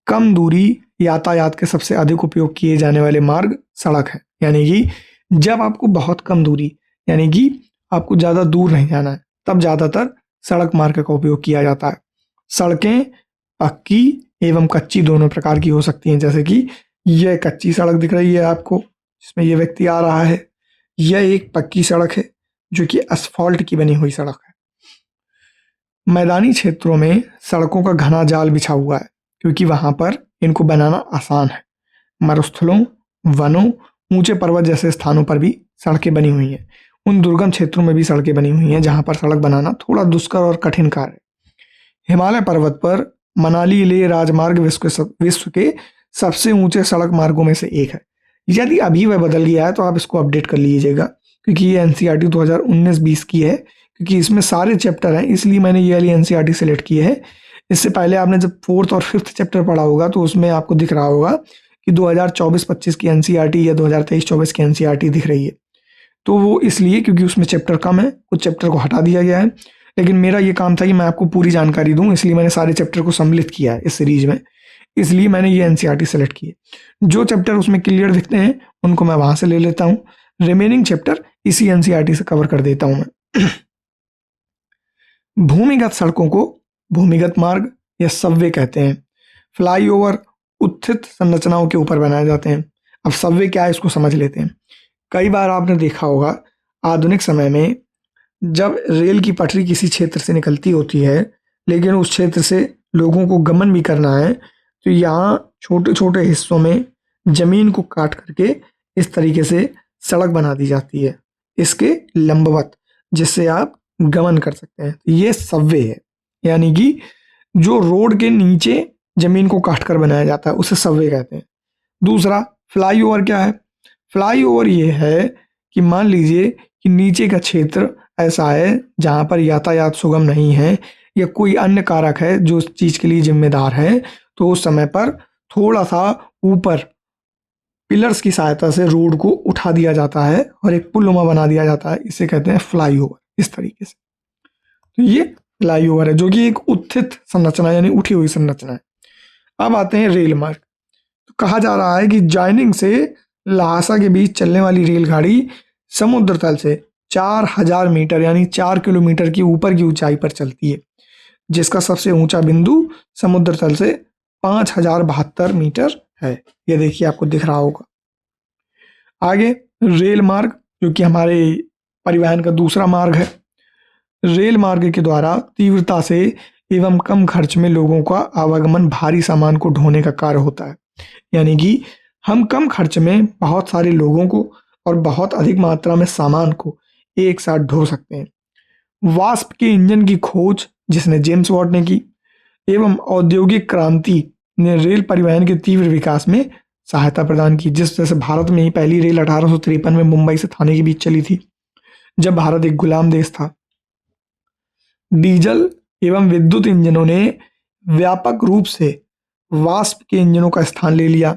कम दूरी यातायात के सबसे अधिक उपयोग किए जाने वाले मार्ग सड़क है, यानी कि जब आपको बहुत कम दूरी, यानी कि आपको ज़्यादा दूर नहीं जाना है, तब ज़्यादातर सड़क मार्ग का उपयोग किया जाता है। सड़कें पक्की एवं कच्ची दोनों प्रकार की हो सकती हैं, जैसे कि यह कच्ची सड़क दिख रही है आपको, जिसमें यह व्यक्ति आ रहा है। यह एक पक्की सड़क है जो कि असफॉल्ट की बनी हुई सड़क है। मैदानी क्षेत्रों में सड़कों का घना जाल बिछा हुआ है, क्योंकि वहां पर इनको बनाना आसान है। मरुस्थलों, वनों, ऊंचे पर्वत जैसे स्थानों पर भी सड़कें बनी हुई हैं। उन दुर्गम क्षेत्रों में भी सड़कें बनी हुई हैं जहां पर सड़क बनाना थोड़ा दुष्कर और कठिन कार्य है। हिमालय पर्वत पर मनाली लेह राजमार्ग विश्व के सबसे ऊंचे सड़क मार्गों में से एक है। यदि अभी वह बदल गया है तो आप इसको अपडेट कर लीजिएगा, क्योंकि ये एनसीईआरटी 2019-20 की है, क्योंकि इसमें सारे चैप्टर हैं, इसलिए मैंने ये वाली एनसीईआरटी सेलेक्ट की है। इससे पहले आपने जब 4th और 5th चैप्टर पढ़ा होगा तो उसमें आपको दिख रहा होगा कि 2024-25 की एनसीईआरटी या 2023-24 की एनसीईआरटी दिख रही है। तो वो इसलिए क्योंकि उसमें चैप्टर कम है, कुछ चैप्टर को हटा दिया गया है। लेकिन मेरा ये काम था कि मैं आपको पूरी जानकारी दूं, इसलिए मैंने सारे चैप्टर को सम्मिलित किया है इस सीरीज में, इसलिए मैंने ये एनसीईआरटी सेलेक्ट की है। जो चैप्टर उसमें क्लियर दिखते हैं उनको मैं वहां से ले लेता हूँ, रिमेनिंग चैप्टर इसी एनसीईआरटी से कवर कर देता हूँ मैं। भूमिगत सड़कों को भूमिगत मार्ग या सबवे कहते हैं। फ्लाईओवर उत्थित संरचनाओं के ऊपर बनाए जाते हैं। अब सबवे क्या है इसको समझ लेते हैं। कई बार आपने देखा होगा आधुनिक समय में जब रेल की पटरी किसी क्षेत्र से निकलती होती है, लेकिन उस क्षेत्र से लोगों को गमन भी करना है, तो यहाँ छोटे छोटे हिस्सों में जमीन को काट करके इस तरीके से सड़क बना दी जाती है इसके लंबवत, जिससे आप गमन कर सकते हैं। ये सबवे है, यानी कि जो रोड के नीचे जमीन को काट कर बनाया जाता है उसे सबवे कहते हैं। दूसरा फ्लाईओवर क्या है? फ्लाईओवर ये है कि मान लीजिए कि नीचे का क्षेत्र ऐसा है जहाँ पर यातायात सुगम नहीं है या कोई अन्य कारक है जो उस चीज़ के लिए जिम्मेदार है, तो उस समय पर थोड़ा सा ऊपर पिलर्स की सहायता से रोड को उठा दिया जाता है और एक पुलनुमा बना दिया जाता है। इसे कहते हैं फ्लाईओवर। इस तरीके से तो ये फ्लाईओवर है जो कि एक उत्थित संरचना यानी उठी हुई संरचना है। अब आते हैं रेल मार्ग। तो कहा जा रहा है कि जाइनिंग से लहासा के बीच चलने वाली रेलगाड़ी समुद्र तल से 4000 मीटर यानी 4 किलोमीटर की ऊपर की ऊंचाई पर चलती है, जिसका सबसे ऊंचा बिंदु समुद्र तल से 5072 मीटर है। ये देखिए आपको दिख रहा होगा। आगे रेल मार्ग जो कि हमारे परिवहन का दूसरा मार्ग है। रेल मार्ग के द्वारा तीव्रता से एवं कम खर्च में लोगों का आवागमन भारी सामान को ढोने का कार्य होता है, यानी कि हम कम खर्च में बहुत सारे लोगों को और बहुत अधिक मात्रा में सामान को एक साथ ढो सकते हैं। वास्प के इंजन की खोज जिसने जेम्स वॉट ने की एवं औद्योगिक क्रांति ने रेल परिवहन के तीव्र विकास में सहायता प्रदान की। जिस जैसे भारत में ही पहली रेल 1853 में मुंबई से थाने के बीच चली थी, जब भारत एक गुलाम देश था। डीजल एवं विद्युत इंजनों ने व्यापक रूप से वास्प के इंजनों का स्थान ले लिया।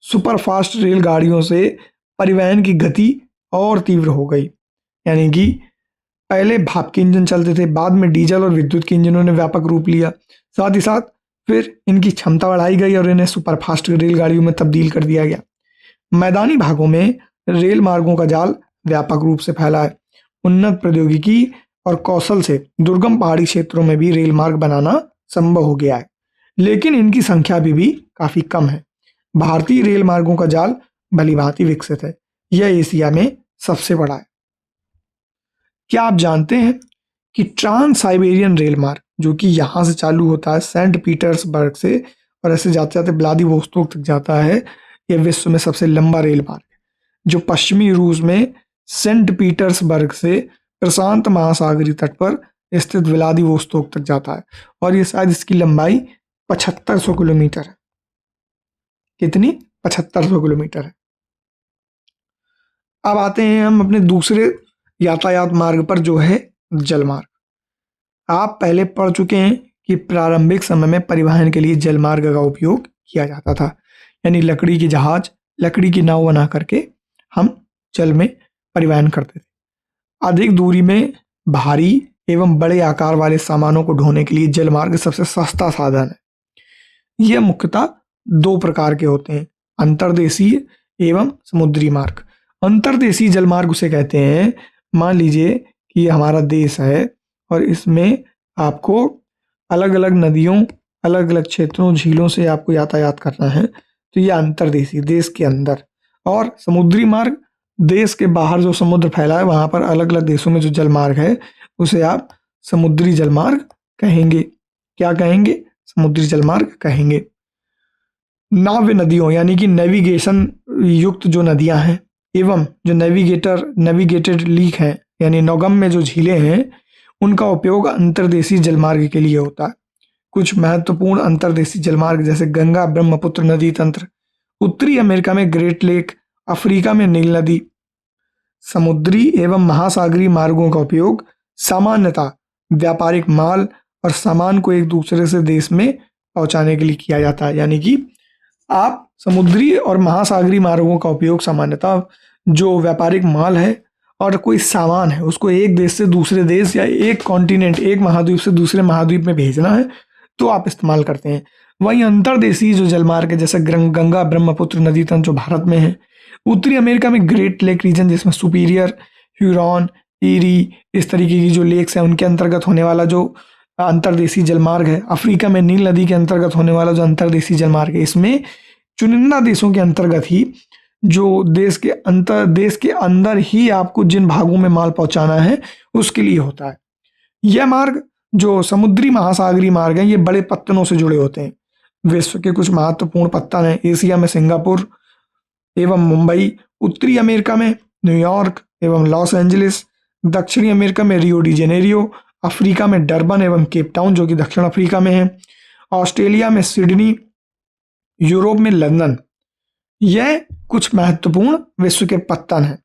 सुपरफास्ट रेलगाड़ियों से परिवहन की गति और तीव्र हो गई, यानी कि पहले भाप के इंजन चलते थे, बाद में डीजल और विद्युत के इंजनों ने व्यापक रूप लिया। साथ ही साथ फिर इनकी क्षमता बढ़ाई गई और इन्हें सुपरफास्ट रेलगाड़ियों में तब्दील कर दिया गया। मैदानी भागों में रेल मार्गों का जाल व्यापक रूप से फैला है। उन्नत प्रौद्योगिकी और कौशल से दुर्गम पहाड़ी क्षेत्रों में भी रेल मार्ग बनाना संभव हो गया है, लेकिन इनकी संख्या भी काफी कम है। भारतीय रेल मार्गों का जाल भलीभांति विकसित है। यह एशिया में सबसे बड़ा है। क्या आप जानते हैं कि ट्रांस साइबेरियन रेल मार्ग जो कि यहाँ से चालू होता है सेंट पीटर्सबर्ग से और ऐसे जाते जाते व्लादिवोस्तोक तक जाता है, यह विश्व में सबसे लंबा रेल मार्ग है, जो पश्चिमी रूस में सेंट पीटर्सबर्ग से प्रशांत महासागरीय तट पर स्थित व्लादिवोस्तोक तक जाता है और ये शायद इसकी लंबाई 7500 किलोमीटर है। कितनी? 7500 किलोमीटर है। अब आते हैं हम अपने दूसरे यातायात मार्ग पर जो है जल मार्ग। आप पहले पढ़ चुके हैं कि प्रारंभिक समय में परिवहन के लिए जल मार्ग का उपयोग किया जाता था, यानी लकड़ी के जहाज, लकड़ी की नाव बना करके हम जल में परिवहन करते थे। अधिक दूरी में भारी एवं बड़े आकार वाले सामानों को ढोने के लिए जल मार्ग सबसे सस्ता साधन है। यह मुख्यतः दो प्रकार के होते हैं, अंतर्देशीय एवं समुद्री मार्ग। अंतर्देशीय जल मार्ग उसे कहते हैं, मान लीजिए कि ये हमारा देश है और इसमें आपको अलग अलग नदियों, अलग अलग क्षेत्रों, झीलों से आपको यातायात करना है, तो ये अंतर्देशीय, देश के अंदर। और समुद्री मार्ग देश के बाहर जो समुद्र फैला है वहां पर अलग अलग देशों में जो जल मार्ग है उसे आप समुद्री जल मार्ग कहेंगे। क्या कहेंगे? समुद्री जल मार्ग कहेंगे। नाव्य नदियों यानी कि नेविगेशन युक्त जो नदियां हैं एवं जो नेविगेटेड लीक हैं यानी नौगम्य जो झीलें हैं, उनका उपयोग अंतर्देशीय जलमार्ग के लिए होता है। कुछ महत्वपूर्ण अंतर्देशीय जलमार्ग जैसे गंगा ब्रह्मपुत्र नदी तंत्र, उत्तरी अमेरिका में ग्रेट लेक, अफ्रीका में नील नदी। समुद्री एवं महासागरीय मार्गों का उपयोग सामान्यतः व्यापारिक माल और सामान को एक दूसरे से देश में पहुंचाने के लिए किया जाता है, यानी कि आप समुद्री और महासागरीय मार्गों का उपयोग सामान्यतः जो व्यापारिक माल है और कोई सामान है उसको एक देश से दूसरे देश या एक कॉन्टिनेंट, एक महाद्वीप से दूसरे महाद्वीप में भेजना है तो आप इस्तेमाल करते हैं। वहीं अंतर्देशीय जो जलमार्ग है जैसे गंगा ब्रह्मपुत्र नदी तंत्र जो भारत में है, उत्तरी अमेरिका में ग्रेट लेक रीजन जिसमें सुपीरियर, ह्यूरॉन, ईरी, इस तरीके की जो लेक्स हैं उनके अंतर्गत होने वाला जो अंतर्देशीय जलमार्ग है। अफ्रीका में नील नदी के अंतर्गत होने वाला जो अंतर्देशीय जलमार्ग है, इसमें चुनिंदा देशों के अंतर्गत ही जो देश के अंदर ही आपको जिन भागों में माल पहुंचाना है उसके लिए होता है। यह मार्ग जो समुद्री महासागरीय मार्ग हैं, ये बड़े पत्तनों से जुड़े होते हैं। विश्व के कुछ महत्वपूर्ण पत्तन हैं। एशिया में सिंगापुर एवं मुंबई, उत्तरी अमेरिका में न्यूयॉर्क एवं लॉस एंजलिस, दक्षिणी अमेरिका में रियो डी जेनेरियो, अफ्रीका में डरबन एवं केप टाउन जो कि दक्षिण अफ्रीका में है, ऑस्ट्रेलिया में सिडनी, यूरोप में लंदन। यह कुछ महत्वपूर्ण विश्व के पत्तन हैं।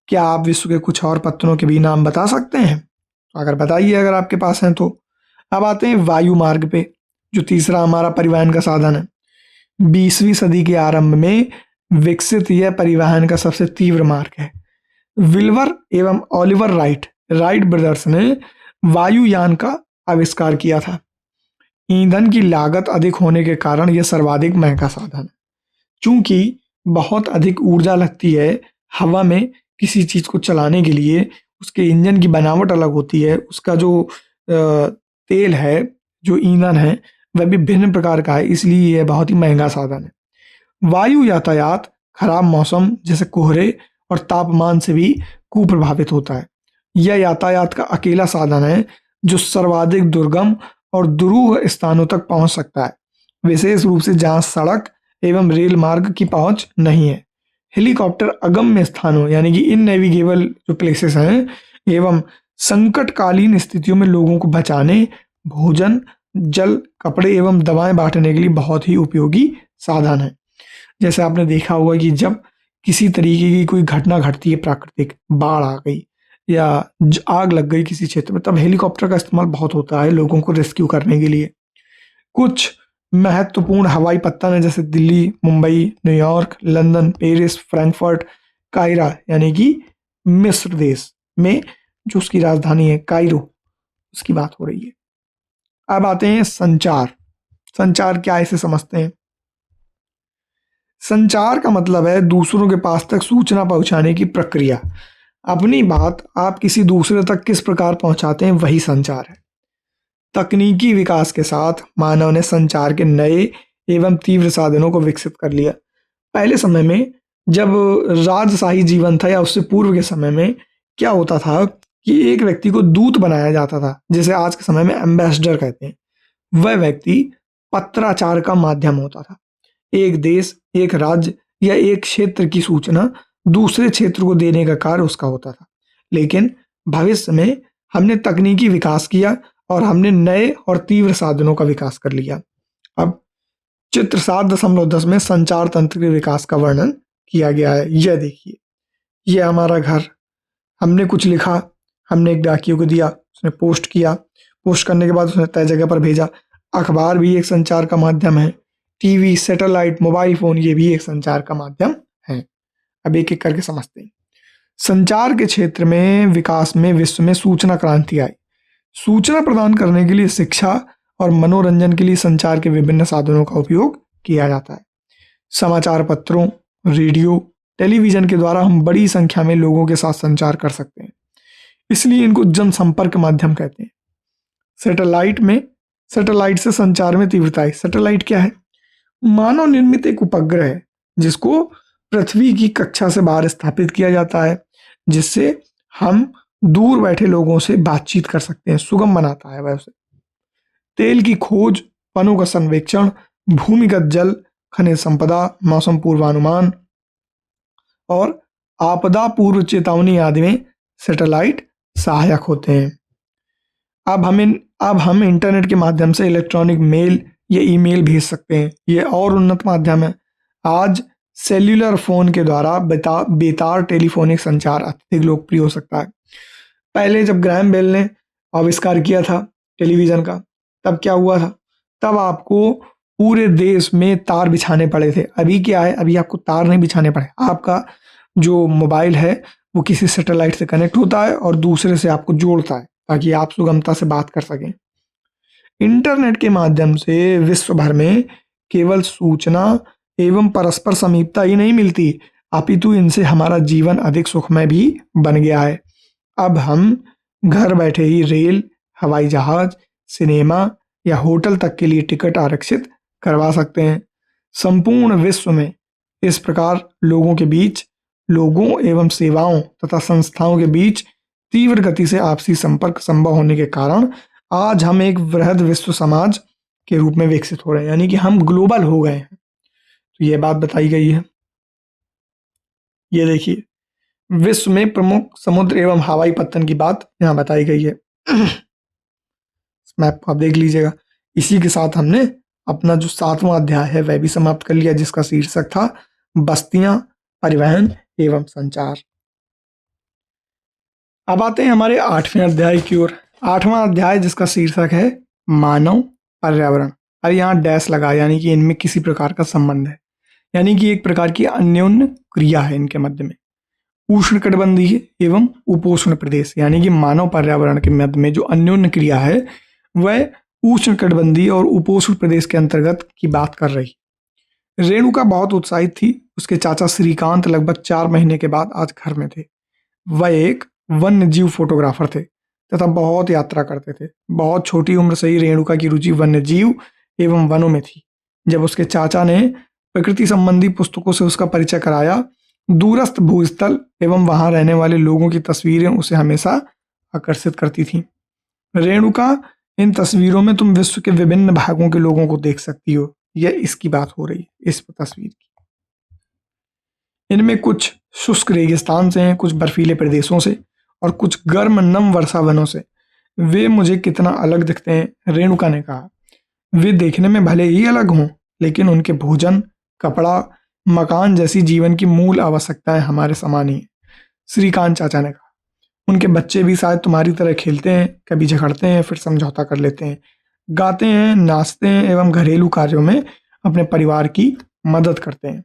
क्या आप विश्व के कुछ और पत्तनों के भी नाम बता सकते हैं? तो अगर बताइए, अगर आपके पास हैं तो। अब आते हैं वायु मार्ग पे, जो तीसरा हमारा परिवहन का साधन है। 20वीं सदी के आरंभ में विकसित यह परिवहन का सबसे तीव्र मार्ग है। विल्वर एवं ओलिवर राइट ब्रदर्स ने वायुयान का आविष्कार किया था। ईंधन की लागत अधिक होने के कारण यह सर्वाधिक महंगा साधन है। चूंकि बहुत अधिक ऊर्जा लगती है हवा में किसी चीज को चलाने के लिए, उसके इंजन की बनावट अलग होती है, उसका जो तेल है, जो ईंधन है, वह भी भिन्न प्रकार का है, इसलिए यह बहुत ही महंगा साधन है। वायु यातायात खराब मौसम जैसे कोहरे और तापमान से भी कुप्रभावित होता है। यह यातायात का अकेला साधन है जो सर्वाधिक दुर्गम और दुरूह स्थानों तक पहुंच सकता है, विशेष रूप से जहां सड़क एवं रेल मार्ग की पहुंच नहीं है। हेलीकॉप्टर अगम्य स्थानों यानी कि इननेविगेबल जो प्लेसेस हैं एवं संकटकालीन स्थितियों में लोगों को बचाने, भोजन, जल, कपड़े एवं दवाएं बांटने के लिए बहुत ही उपयोगी साधन है। जैसे आपने देखा होगा कि जब किसी तरीके की कोई घटना घटती है, प्राकृतिक बाढ़ आ गई या आग लग गई किसी क्षेत्र में, तब हेलीकॉप्टर का इस्तेमाल बहुत होता है लोगों को रेस्क्यू करने के लिए। कुछ महत्वपूर्ण हवाई पत्तन है जैसे Delhi, Mumbai, New York, London, Paris, Frankfurt, Cairo यानी कि मिस्र देश में जो उसकी राजधानी है कायरो, उसकी बात हो रही है। अब आते हैं संचार। संचार क्या है, इसे समझते हैं। संचार का मतलब है दूसरों के पास तक सूचना पहुंचाने की प्रक्रिया। अपनी बात आप किसी दूसरे तक किस प्रकार पहुंचाते हैं, वही संचार है। तकनीकी विकास के साथ मानव ने संचार के नए एवं तीव्र साधनों को विकसित कर लिया। पहले समय में जब राजशाही जीवन था या उससे पूर्व के समय में क्या होता था कि एक व्यक्ति को दूत बनाया जाता था, जिसे आज के समय में एम्बेसडर कहते हैं। वह व्यक्ति पत्राचार का माध्यम होता था। एक देश, एक राज्य या एक क्षेत्र की सूचना दूसरे क्षेत्र को देने का कार्य उसका होता था। लेकिन भविष्य में हमने तकनीकी विकास किया और हमने नए और तीव्र साधनों का विकास कर लिया। अब चित्र 7.10 में संचार तंत्र के विकास का वर्णन किया गया है। यह देखिए, यह हमारा घर, हमने कुछ लिखा, हमने एक डाकिये को दिया, उसने पोस्ट किया, पोस्ट करने के बाद उसने तय जगह पर भेजा। अखबार भी एक संचार का माध्यम है। टीवी, सैटेलाइट, मोबाइल फोन, ये भी एक संचार का माध्यम है। अब एक एक करके समझते हैं। संचार के क्षेत्र में विकास में विश्व में सूचना क्रांति आई। सूचना प्रदान करने के लिए शिक्षा और मनोरंजन के लिए संचार के विभिन्न साधनों का उपयोग किया जाता है। समाचार पत्रों, रेडियो, टेलीविजन के द्वारा हम बड़ी संख्या में लोगों के साथ संचार कर सकते हैं, इसलिए इनको जनसंपर्क माध्यम कहते हैं। सैटेलाइट से संचार में तीव्रता है। सैटेलाइट क्या है? मानव निर्मित एक उपग्रह है जिसको पृथ्वी की कक्षा से बाहर स्थापित किया जाता है, जिससे हम दूर बैठे लोगों से बातचीत कर सकते हैं, सुगम बनाता है। वैसे तेल की खोज, वनों का सर्वेक्षण, भूमिगत जल, खनिज संपदा, मौसम पूर्वानुमान और आपदा पूर्व चेतावनी आदि में सैटेलाइट सहायक होते हैं। अब हम इंटरनेट के माध्यम से इलेक्ट्रॉनिक मेल या ईमेल भेज सकते हैं। ये और उन्नत माध्यम है। आज सेल्यूलर फोन के द्वारा बेतार टेलीफोनिक संचार अत्यधिक लोकप्रिय हो सकता है। पहले जब ग्राहम बेल ने आविष्कार किया था टेलीविजन का, तब क्या हुआ था? तब आपको पूरे देश में तार बिछाने पड़े थे। अभी क्या है? अभी आपको तार नहीं बिछाने पड़े। आपका जो मोबाइल है वो किसी सैटेलाइट से कनेक्ट होता है और दूसरे से आपको जोड़ता है ताकि आप सुगमता से बात कर सकें। इंटरनेट के माध्यम से विश्व भर में केवल सूचना एवं परस्पर समीपता ही नहीं मिलती, अपितु इनसे हमारा जीवन अधिक सुखमय भी बन गया है। अब हम घर बैठे ही रेल, हवाई जहाज, सिनेमा या होटल तक के लिए टिकट आरक्षित करवा सकते हैं। संपूर्ण विश्व में इस प्रकार लोगों एवं सेवाओं तथा संस्थाओं के बीच तीव्र गति से आपसी संपर्क संभव होने के कारण आज हम एक वृहद विश्व समाज के रूप में विकसित हो रहे हैं, यानी कि हम ग्लोबल हो गए हैं। तो ये बात बताई गई है। ये देखिए, विश्व में प्रमुख समुद्र एवं हवाई पत्तन की बात यहाँ बताई गई है। मैप को आप देख लीजिएगा। इसी के साथ हमने अपना जो 7वां अध्याय है वह भी समाप्त कर लिया, जिसका शीर्षक था बस्तियां, परिवहन एवं संचार। अब आते हैं हमारे 8वें अध्याय की ओर। 8वां अध्याय जिसका शीर्षक है मानव पर्यावरण। और यहाँ डैश लगा, यानी कि इनमें किसी प्रकार का संबंध है, यानी कि एक प्रकार की अन्योन्य क्रिया है इनके मध्य में। उष्णकटिबंधीय एवं उपोष्ण प्रदेश, यानी कि मानव पर्यावरण के मध्य में जो अन्योन्य क्रिया है वह उष्णकटिबंधीय और उपोष्ण प्रदेश के अंतर्गत की बात कर रही। रेणुका बहुत उत्साहित थी। उसके चाचा श्रीकांत लगभग 4 महीने के बाद आज घर में थे। वह एक वन्य जीव फोटोग्राफर थे तथा बहुत यात्रा करते थे। बहुत छोटी उम्र से ही रेणुका की रुचि वन्य जीव एवं वनों में थी। जब उसके चाचा ने प्रकृति संबंधी पुस्तकों से उसका परिचय कराया, दूरस्थ भूस्थल एवं वहां रहने वाले लोगों की तस्वीरें उसे हमेशा आकर्षित करती थीं। रेणुका, इन तस्वीरों में तुम विश्व के विभिन्न भागों के लोगों को देख सकती हो। यह इसकी बात हो रही है, इस तस्वीर की। इनमें कुछ शुष्क रेगिस्तान से हैं, कुछ बर्फीले प्रदेशों से और कुछ गर्म नम वर्षा वनों से। वे मुझे कितना अलग दिखते हैं, रेणुका ने कहा। वे देखने में भले ही अलग हों, लेकिन उनके भोजन, कपड़ा, मकान जैसी जीवन की मूल आवश्यकताएं हमारे समान ही हैं। श्रीकांत चाचा ने कहा, उनके बच्चे भी शायद तुम्हारी तरह खेलते हैं, कभी झगड़ते हैं, फिर समझौता कर लेते हैं, गाते हैं, नाचते हैं एवं घरेलू कार्यों में अपने परिवार की मदद करते हैं।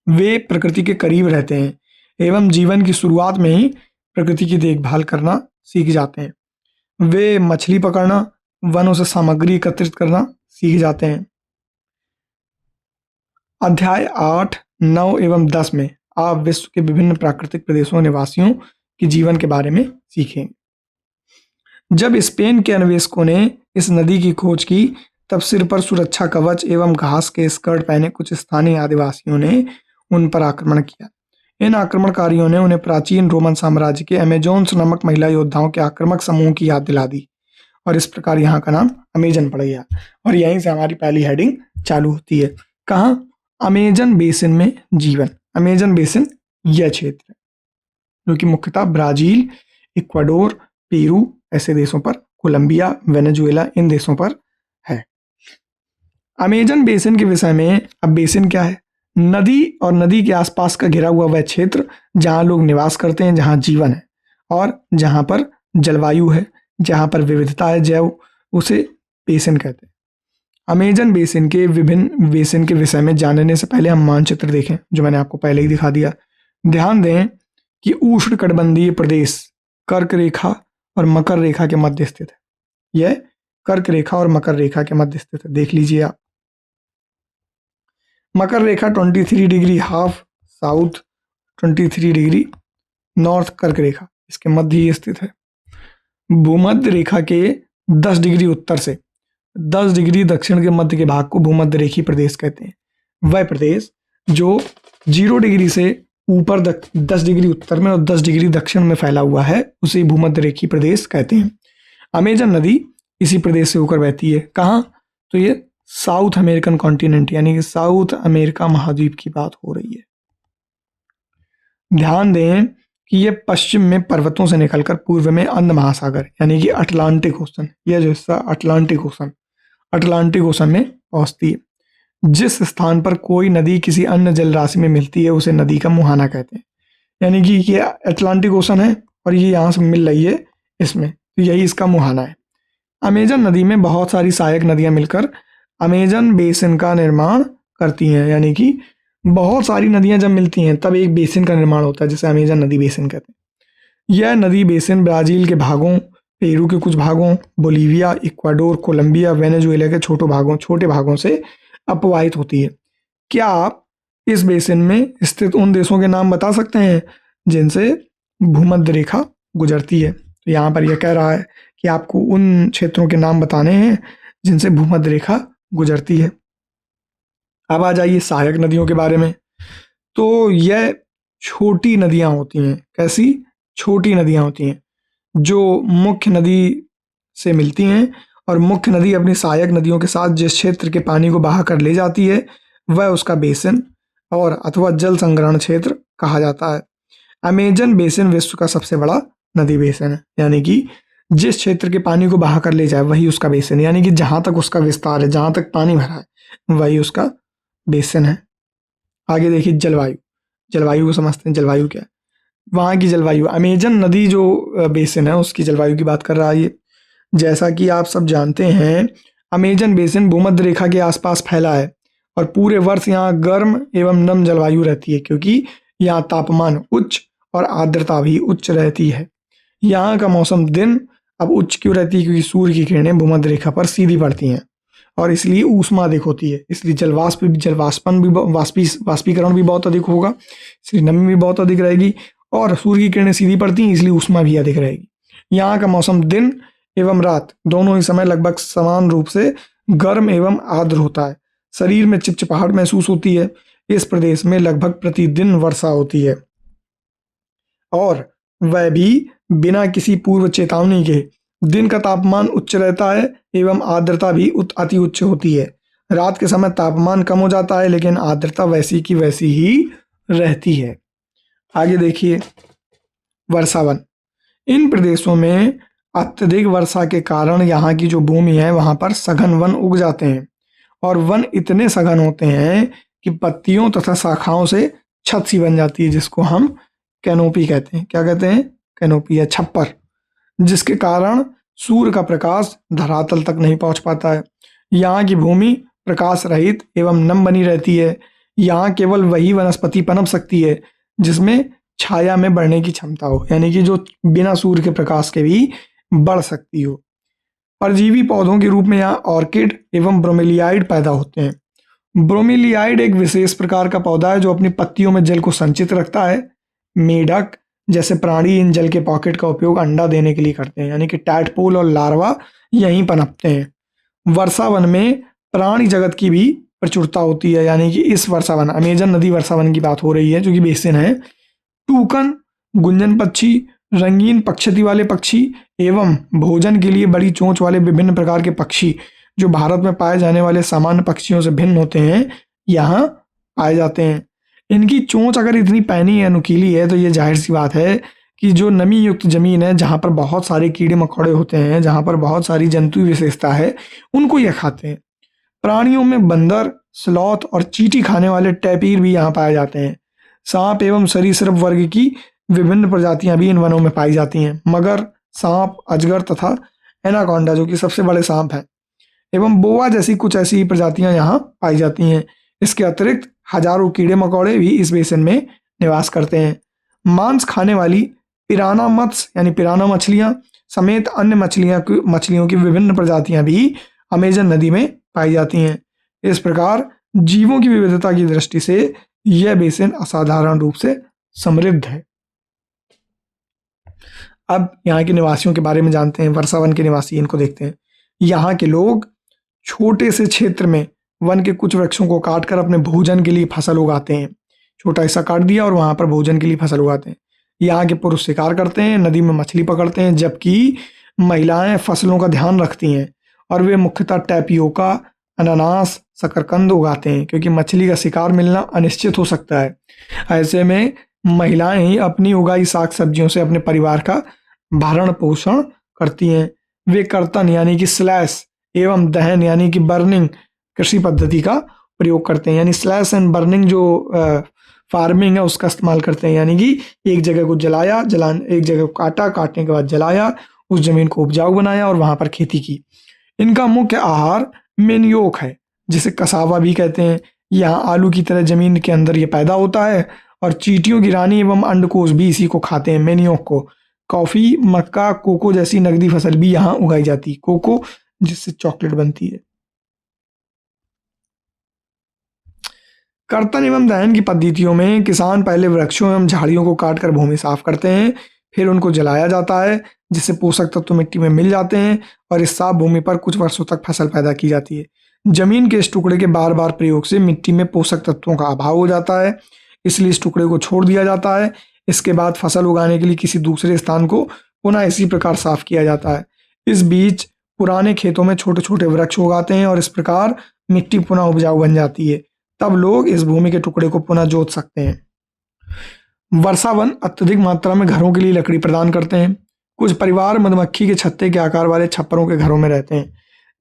वे प्रकृति के करीब रहते हैं एवं जीवन की शुरुआत में ही प्रकृति की देखभाल करना सीख जाते हैं। वे मछली पकड़ना, वनों से सामग्री एकत्रित करना सीख जाते हैं। अध्याय 8, 9 एवं 10 में आप विश्व के विभिन्न प्राकृतिक प्रदेशों निवासियों के जीवन के बारे में सीखेंगे। जब स्पेन के अन्वेषकों ने इस नदी की खोज की, तब सिर पर सुरक्षा कवच एवं घास के स्कर्ट पहने कुछ स्थानीय आदिवासियों ने उन पर आक्रमण किया। इन आक्रमणकारियों ने उन्हें प्राचीन रोमन साम्राज्य के अमेजोन्स नामक महिला योद्धाओं के आक्रामक समूह की याद दिला दी और इस प्रकार यहाँ का नाम अमेजन पड़ गया। और यहीं से हमारी पहली हेडिंग चालू होती है। कहाँ? अमेजन बेसिन में जीवन। अमेजन बेसिन यह क्षेत्र है जो कि मुख्यतः ब्राजील, इक्वाडोर, पेरू ऐसे देशों पर, कोलंबिया, वेनेजुएला इन देशों पर है। अमेजन बेसिन के विषय में, अब बेसिन क्या है? नदी और नदी के आसपास का घिरा हुआ वह क्षेत्र जहां लोग निवास करते हैं, जहां जीवन है और जहां पर जलवायु है, जहां पर विविधता है जैव, उसे बेसिन कहते हैं। अमेजन बेसिन के विभिन्न बेसिन के विषय में जानने से पहले हम मानचित्र देखें, जो मैंने आपको पहले ही दिखा दिया। ध्यान दें कि उष्णकटिबंधीय प्रदेश कर्क रेखा और मकर रेखा के मध्य स्थित है। यह कर्क रेखा और मकर रेखा के मध्य स्थित है, देख लीजिए आप। मकर रेखा 23 degree half south, 23 degree north कर्क रेखा इसके मध्य ही स्थित है। भूमध्य रेखा के 10 डिग्री उत्तर से 10 डिग्री दक्षिण के मध्य के भाग को भूमध्य रेखी प्रदेश कहते हैं। वह प्रदेश जो 0 डिग्री से ऊपर 10 डिग्री उत्तर में और 10 डिग्री दक्षिण में फैला हुआ है, उसे भूमध्य रेखी प्रदेश कहते हैं। अमेजन नदी इसी प्रदेश से होकर बहती है। कहाँ? तो ये साउथ अमेरिकन कॉन्टिनेंट यानी कि साउथ अमेरिका महाद्वीप की बात हो रही है। ध्यान दें कि यह पश्चिम में पर्वतों से निकलकर पूर्व में अंध महासागर यानी कि अटलांटिक ओशन, यह जो हिस्सा अटलांटिक ओशन में पहुंचती है। जिस स्थान पर कोई नदी किसी अन्य जल राशि में मिलती है उसे नदी का मुहाना कहते हैं। यानी कि ये अटलांटिक ओशन है और ये यहाँ से मिल रही है इसमें, तो यही इसका मुहाना है। अमेजन नदी में बहुत सारी सहायक नदियां मिलकर अमेजन बेसिन का निर्माण करती हैं। यानी कि बहुत सारी नदियां जब मिलती हैं तब एक बेसिन का निर्माण होता है जिसे अमेजन नदी बेसिन कहते हैं। यह नदी बेसिन ब्राजील के भागों, पेरू के कुछ भागों, बोलीविया, इक्वाडोर, कोलंबिया, वेनेजुएला के छोटे भागों से अपवाहित होती है। क्या आप इस बेसिन में स्थित उन देशों के नाम बता सकते हैं जिनसे भूमध्य रेखा गुजरती है। तो यहाँ पर यह कह रहा है कि आपको उन क्षेत्रों के नाम बताने हैं जिनसे भूमध्य रेखा गुजरती है। अब आ जाइए सहायक नदियों के बारे में। तो यह छोटी नदियाँ होती हैं। कैसी? छोटी नदियाँ होती हैं जो मुख्य नदी से मिलती हैं, और मुख्य नदी अपनी सहायक नदियों के साथ जिस क्षेत्र के पानी को बहा कर ले जाती है वह उसका बेसिन और अथवा जल संग्रहण क्षेत्र कहा जाता है। अमेजन बेसिन विश्व का सबसे बड़ा नदी बेसिन है, यानी कि जिस क्षेत्र के पानी को बहा कर ले जाए वही उसका बेसिन, यानी कि जहां तक उसका विस्तार है, जहां तक पानी भरा है वही उसका बेसिन है। आगे देखिए जलवायु। जलवायु को समझते हैं, जलवायु क्या है। वहाँ की जलवायु, अमेजन नदी जो बेसिन है उसकी जलवायु की बात कर रहा है ये। जैसा कि आप सब जानते हैं, अमेजन बेसिन भूमध्य रेखा के आसपास फैला है और पूरे वर्ष यहाँ गर्म एवं नम जलवायु रहती है, क्योंकि यहाँ तापमान उच्च और आर्द्रता भी उच्च रहती है। यहाँ का मौसम दिन अब उच्च क्यों रहती है? क्योंकि सूर्य की किरणें भूमध्य रेखा पर सीधी पड़ती हैं और इसलिए ऊष्मा अधिक होती है, इसलिए वाष्पीकरण भी बहुत अधिक होगा, इसलिए नमी भी बहुत अधिक रहेगी और सूर्य की किरणें सीधी पड़ती हैं, इसलिए ऊष्मा भी अधिक रहेगी। यहाँ का मौसम दिन एवं रात दोनों ही समय लगभग समान रूप से गर्म एवं आर्द्र होता है। शरीर में चिपचिपाहट महसूस होती है। इस प्रदेश में लगभग प्रतिदिन वर्षा होती है और वह भी बिना किसी पूर्व चेतावनी के। दिन का तापमान उच्च रहता है एवं आर्द्रता भी अति उच्च होती है। रात के समय तापमान कम हो जाता है लेकिन आर्द्रता वैसी की वैसी ही रहती है। आगे देखिए वर्षावन। इन प्रदेशों में अत्यधिक वर्षा के कारण यहाँ की जो भूमि है वहाँ पर सघन वन उग जाते हैं और वन इतने सघन होते हैं कि पत्तियों तथा शाखाओं से छत सी बन जाती है, जिसको हम कैनोपी कहते हैं। क्या कहते हैं? कैनोपी या छप्पर, जिसके कारण सूर्य का प्रकाश धरातल तक नहीं पहुंच पाता है। यहाँ की भूमि प्रकाश रहित एवं नम बनी रहती है। यहाँ केवल वही वनस्पति पनप सकती है जिसमें छाया में बढ़ने की क्षमता हो, यानी कि जो बिना सूर्य के प्रकाश के भी बढ़ सकती हो। परजीवी पौधों के रूप में यहाँ ऑर्किड एवं ब्रोमेलियाइड पैदा होते हैं। ब्रोमेलियाइड एक विशेष प्रकार का पौधा है जो अपनी पत्तियों में जल को संचित रखता है। मेढक जैसे प्राणी इन जल के पॉकेट का उपयोग अंडा देने के लिए करते हैं, यानी कि टैडपोल और लार्वा यहीं पनपते हैं। वर्षावन में प्राणी जगत की भी प्रचुरता होती है, यानी कि इस वर्षावन, अमेजन नदी वर्षावन की बात हो रही है जो कि बेसिन है। टूकन, गुंजन पक्षी, रंगीन पक्षती वाले पक्षी एवं भोजन के लिए बड़ी चोंच वाले विभिन्न प्रकार के पक्षी जो भारत में पाए जाने वाले सामान्य पक्षियों से भिन्न होते हैं, यहाँ पाए जाते हैं। इनकी चोंच अगर इतनी पैनी है, नुकीली है, तो ये जाहिर सी बात है कि जो नमी युक्त जमीन है, जहाँ पर बहुत सारे कीड़े मकोड़े होते हैं, जहाँ पर बहुत सारी जंतु विशेषता है, उनको ये खाते हैं। प्राणियों में बंदर, स्लॉथ और चींटी खाने वाले टैपीर भी यहाँ पाए जाते हैं। सांप एवं सरीसृप वर्ग की विभिन्न प्रजातियां भी इन वनों में पाई जाती हैं। मगर, सांप, अजगर तथा एनाकोंडा जो कि सबसे बड़े सांप हैं एवं बोआ जैसी कुछ ऐसी प्रजातियां यहाँ पाई जाती हैं। इसके अतिरिक्त हजारों कीड़े मकोड़े भी इस बेसिन में निवास करते हैं। मांस खाने वाली पिराना मत्स्य यानी पिराना मछलियां समेत अन्य मछलियों की विभिन्न प्रजातियां भी अमेजन नदी में पाई जाती हैं। इस प्रकार जीवों की विविधता की दृष्टि से यह बेसिन असाधारण रूप से समृद्ध है। अब यहाँ के निवासियों के बारे में जानते हैं। वर्षावन के निवासी, इनको देखते हैं। यहाँ के लोग छोटे से क्षेत्र में वन के कुछ वृक्षों को काटकर अपने भोजन के लिए फसल उगाते हैं। छोटा हिस्सा काट दिया और वहां पर भोजन के लिए फसल उगाते हैं। यहाँ के पुरुष शिकार करते हैं, नदी में मछली पकड़ते हैं, जबकि महिलाएं फसलों का ध्यान रखती हैं और वे मुख्यतः टैपियोका, अनानास, शकरकंद उगाते हैं, क्योंकि मछली का शिकार मिलना अनिश्चित हो सकता है। ऐसे में महिलाएं ही अपनी उगाई साग सब्जियों से अपने परिवार का भरण पोषण करती हैं। वे कर्तन यानी कि स्लैश एवं दहन यानी कि बर्निंग कृषि पद्धति का प्रयोग करते हैं, यानी स्लैश एंड बर्निंग जो फार्मिंग है उसका इस्तेमाल करते हैं, यानी कि एक जगह को एक जगह को काटने के बाद जलाया, उस जमीन को उपजाऊ बनाया और वहां पर खेती की। इनका मुख्य आहार मेनियोक है, जिसे कसावा भी कहते हैं। यहाँ आलू की तरह जमीन के अंदर ये पैदा होता है और चींटियों की रानी एवं अंडकोश भी इसी को खाते हैं, मेनियोक को। कॉफी, मक्का, कोको जैसी नकदी फसल भी यहाँ उगाई जाती है। कोको जिससे चॉकलेट बनती है। कर्तन एवं दहन की पद्धतियों में किसान पहले वृक्षों एवं झाड़ियों को काटकर भूमि साफ करते हैं, फिर उनको जलाया जाता है, जिससे पोषक तत्व मिट्टी में मिल जाते हैं और इस साफ भूमि पर कुछ वर्षों तक फसल पैदा की जाती है। जमीन के इस टुकड़े के बार बार प्रयोग से मिट्टी में पोषक तत्वों का अभाव हो जाता है, इसलिए इस टुकड़े को छोड़ दिया जाता है। इसके बाद फसल उगाने के लिए किसी दूसरे स्थान को पुनः इसी प्रकार साफ किया जाता है। इस बीच पुराने खेतों में छोटे छोटे वृक्ष उगाते हैं और इस प्रकार मिट्टी पुनः उपजाऊ बन जाती है। तब लोग इस भूमि के टुकड़े को पुनः जोत सकते हैं। वर्षा वन अत्यधिक मात्रा में घरों के लिए लकड़ी प्रदान करते हैं। कुछ परिवार मधुमक्खी के छत्ते के आकार वाले छप्परों के घरों में रहते हैं,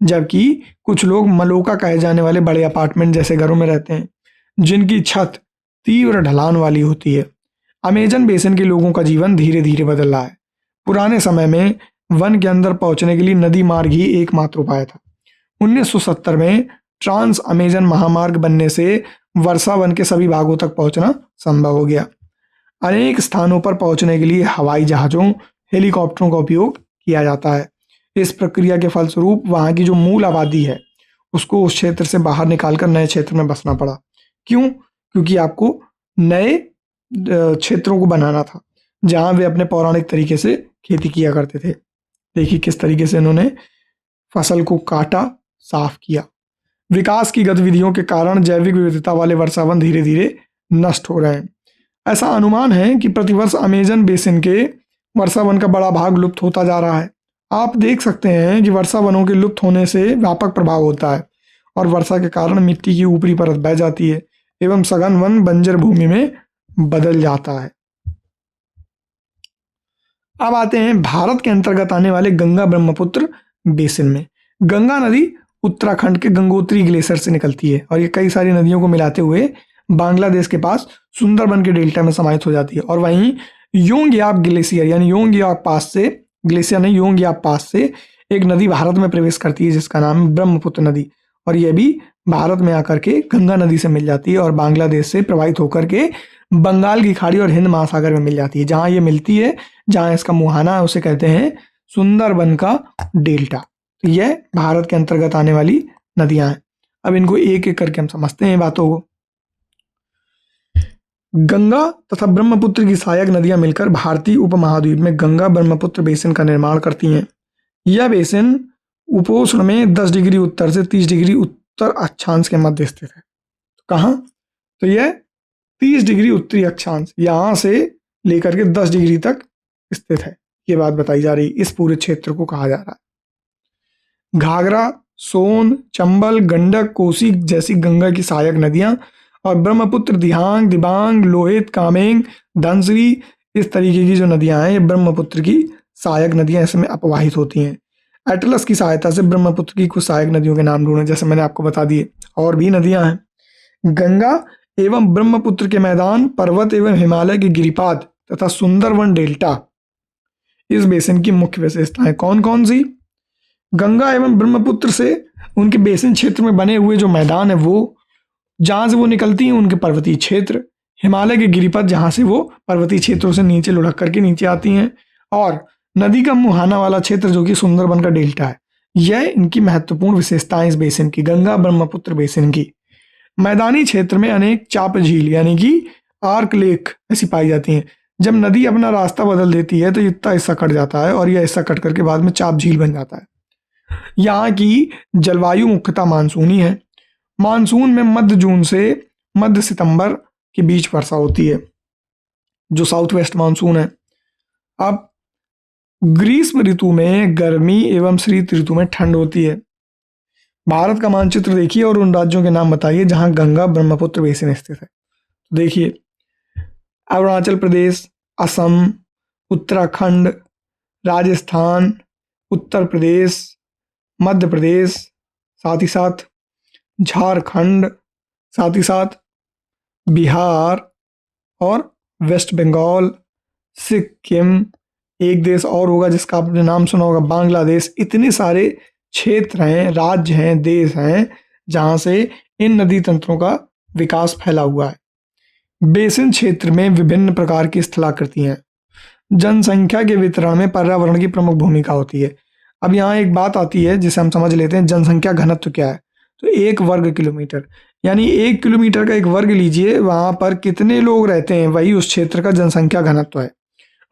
जबकि कुछ लोग मलोका कहे जाने वाले बड़े अपार्टमेंट जैसे घरों में रहते हैं, जिनकी छत तीव्र ढलान वाली होती है। अमेजन बेसिन के लोगों का जीवन धीरे धीरे बदल रहा है। पुराने समय में वन के अंदर पहुंचने के लिए नदी मार्ग ही एकमात्र उपाय था। 1970 में ट्रांस अमेजन महामार्ग बनने से वर्षा वन के सभी भागों तक पहुंचना संभव हो गया। अनेक स्थानों पर पहुंचने के लिए हवाई जहाज़ों, हेलीकॉप्टरों का उपयोग किया जाता है। इस प्रक्रिया के फलस्वरूप वहाँ की जो मूल आबादी है उसको उस क्षेत्र से बाहर निकालकर नए क्षेत्र में बसना पड़ा। क्यों? क्योंकि आपको नए क्षेत्रों को बनाना था जहाँ वे अपने पौराणिक तरीके से खेती किया करते थे। देखिए किस तरीके से इन्होंने फसल को काटा, साफ किया। विकास की गतिविधियों के कारण जैविक विविधता वाले वर्षावन धीरे धीरे नष्ट हो रहे हैं। ऐसा अनुमान है कि प्रतिवर्ष अमेजन बेसिन के वर्षावन का बड़ा भाग लुप्त होता जा रहा है। आप देख सकते हैं कि वर्षावनों के लुप्त होने से व्यापक प्रभाव होता है और वर्षा के कारण मिट्टी की ऊपरी परत बह जाती है एवं सघन वन बंजर भूमि में बदल जाता है। अब आते हैं भारत के अंतर्गत आने वाले गंगा ब्रह्मपुत्र बेसिन में। गंगा नदी उत्तराखंड के गंगोत्री ग्लेशियर से निकलती है और ये कई सारी नदियों को मिलाते हुए बांग्लादेश के पास सुंदरबन के डेल्टा में समाहित हो जाती है। और वहीं योंगयाप ग्लेशियर यानी योंगयाप पास से, ग्लेशियर नहीं योंगयाप पास से एक नदी भारत में प्रवेश करती है जिसका नाम है ब्रह्मपुत्र नदी, और यह भी भारत में आकर के गंगा नदी से मिल जाती है और बांग्लादेश से प्रवाहित होकर के बंगाल की खाड़ी और हिंद महासागर में मिल जाती है। जहाँ ये मिलती है, जहाँ इसका मुहाना है, उसे कहते हैं सुंदरबन का डेल्टा। तो यह भारत के अंतर्गत आने वाली नदियां हैं। अब इनको एक एक करके हम समझते हैं बातों को। गंगा तथा ब्रह्मपुत्र की सहायक नदियां मिलकर भारतीय उपमहाद्वीप में गंगा ब्रह्मपुत्र बेसिन का निर्माण करती हैं। यह बेसिन उपोष्ण में 10 डिग्री उत्तर से 30 डिग्री उत्तर अक्षांश के मध्य स्थित है। तो कहाँ? तो यह 30 डिग्री उत्तरी अक्षांश यहाँ से लेकर के 10 डिग्री तक स्थित है। ये बात बताई जा रही, इस पूरे क्षेत्र को कहा जा रहा है। घाघरा, सोन, चंबल, गंडक, कोसी जैसी गंगा की सहायक नदियां और ब्रह्मपुत्र, दिहांग, दिबांग, लोहित, कामेंग, धनसिरी, इस तरीके की जो नदियां हैं ये ब्रह्मपुत्र की सहायक नदियां इसमें अपवाहित होती हैं। एटलस की सहायता से ब्रह्मपुत्र की कुछ सहायक नदियों के नाम ढूंढे, जैसे मैंने आपको बता दिए। और भी नदियां हैं। गंगा एवं ब्रह्मपुत्र के मैदान, पर्वत एवं हिमालय के गिरिपाद तथा सुंदरवन डेल्टा इस बेसिन की मुख्य विशेषताएं कौन कौन सी? गंगा एवं ब्रह्मपुत्र से उनके बेसिन क्षेत्र में बने हुए जो मैदान है वो, जहाँ से वो निकलती हैं उनके पर्वतीय क्षेत्र, हिमालय के गिरिपथ जहाँ से वो पर्वतीय क्षेत्रों से नीचे लुढ़क करके नीचे आती हैं, और नदी का मुहाना वाला क्षेत्र जो कि सुंदरबन का डेल्टा है। यह इनकी महत्वपूर्ण विशेषताएं इस बेसिन की, गंगा ब्रह्मपुत्र बेसिन की। मैदानी क्षेत्र में अनेक चाप झील यानी कि आर्क लेक ऐसी पाई जाती हैं। जब नदी अपना रास्ता बदल देती है तो इतना हिस्सा कट जाता है और यह हिस्सा कट करके बाद में चाप झील बन जाता है। यहाँ की जलवायु मुख्यतः मानसूनी है। मानसून में मध्य जून से मध्य सितंबर के बीच वर्षा होती है, जो साउथ वेस्ट मानसून है। अब ग्रीष्म ऋतु में गर्मी एवं शीत ऋतु में ठंड होती है। भारत का मानचित्र देखिए और उन राज्यों के नाम बताइए जहां गंगा ब्रह्मपुत्र बेसिन स्थित है। देखिए, अरुणाचल प्रदेश, असम, उत्तराखंड, राजस्थान, उत्तर प्रदेश, मध्य प्रदेश, साथ ही साथ झारखंड, साथ ही साथ बिहार और वेस्ट बंगाल, सिक्किम, एक देश और होगा जिसका आपने नाम सुना होगा, बांग्लादेश। इतने सारे क्षेत्र हैं, राज्य हैं, देश हैं जहाँ से इन नदी तंत्रों का विकास फैला हुआ है। बेसिन क्षेत्र में विभिन्न प्रकार की स्थलाकृतियां हैं। जनसंख्या के वितरण में पर्यावरण की प्रमुख भूमिका होती है। अब यहाँ एक बात आती है जिसे हम समझ लेते हैं, जनसंख्या घनत्व क्या है। तो 1 वर्ग किलोमीटर यानी 1 किलोमीटर का 1 वर्ग लीजिए, वहाँ पर कितने लोग रहते हैं वही उस क्षेत्र का जनसंख्या घनत्व है।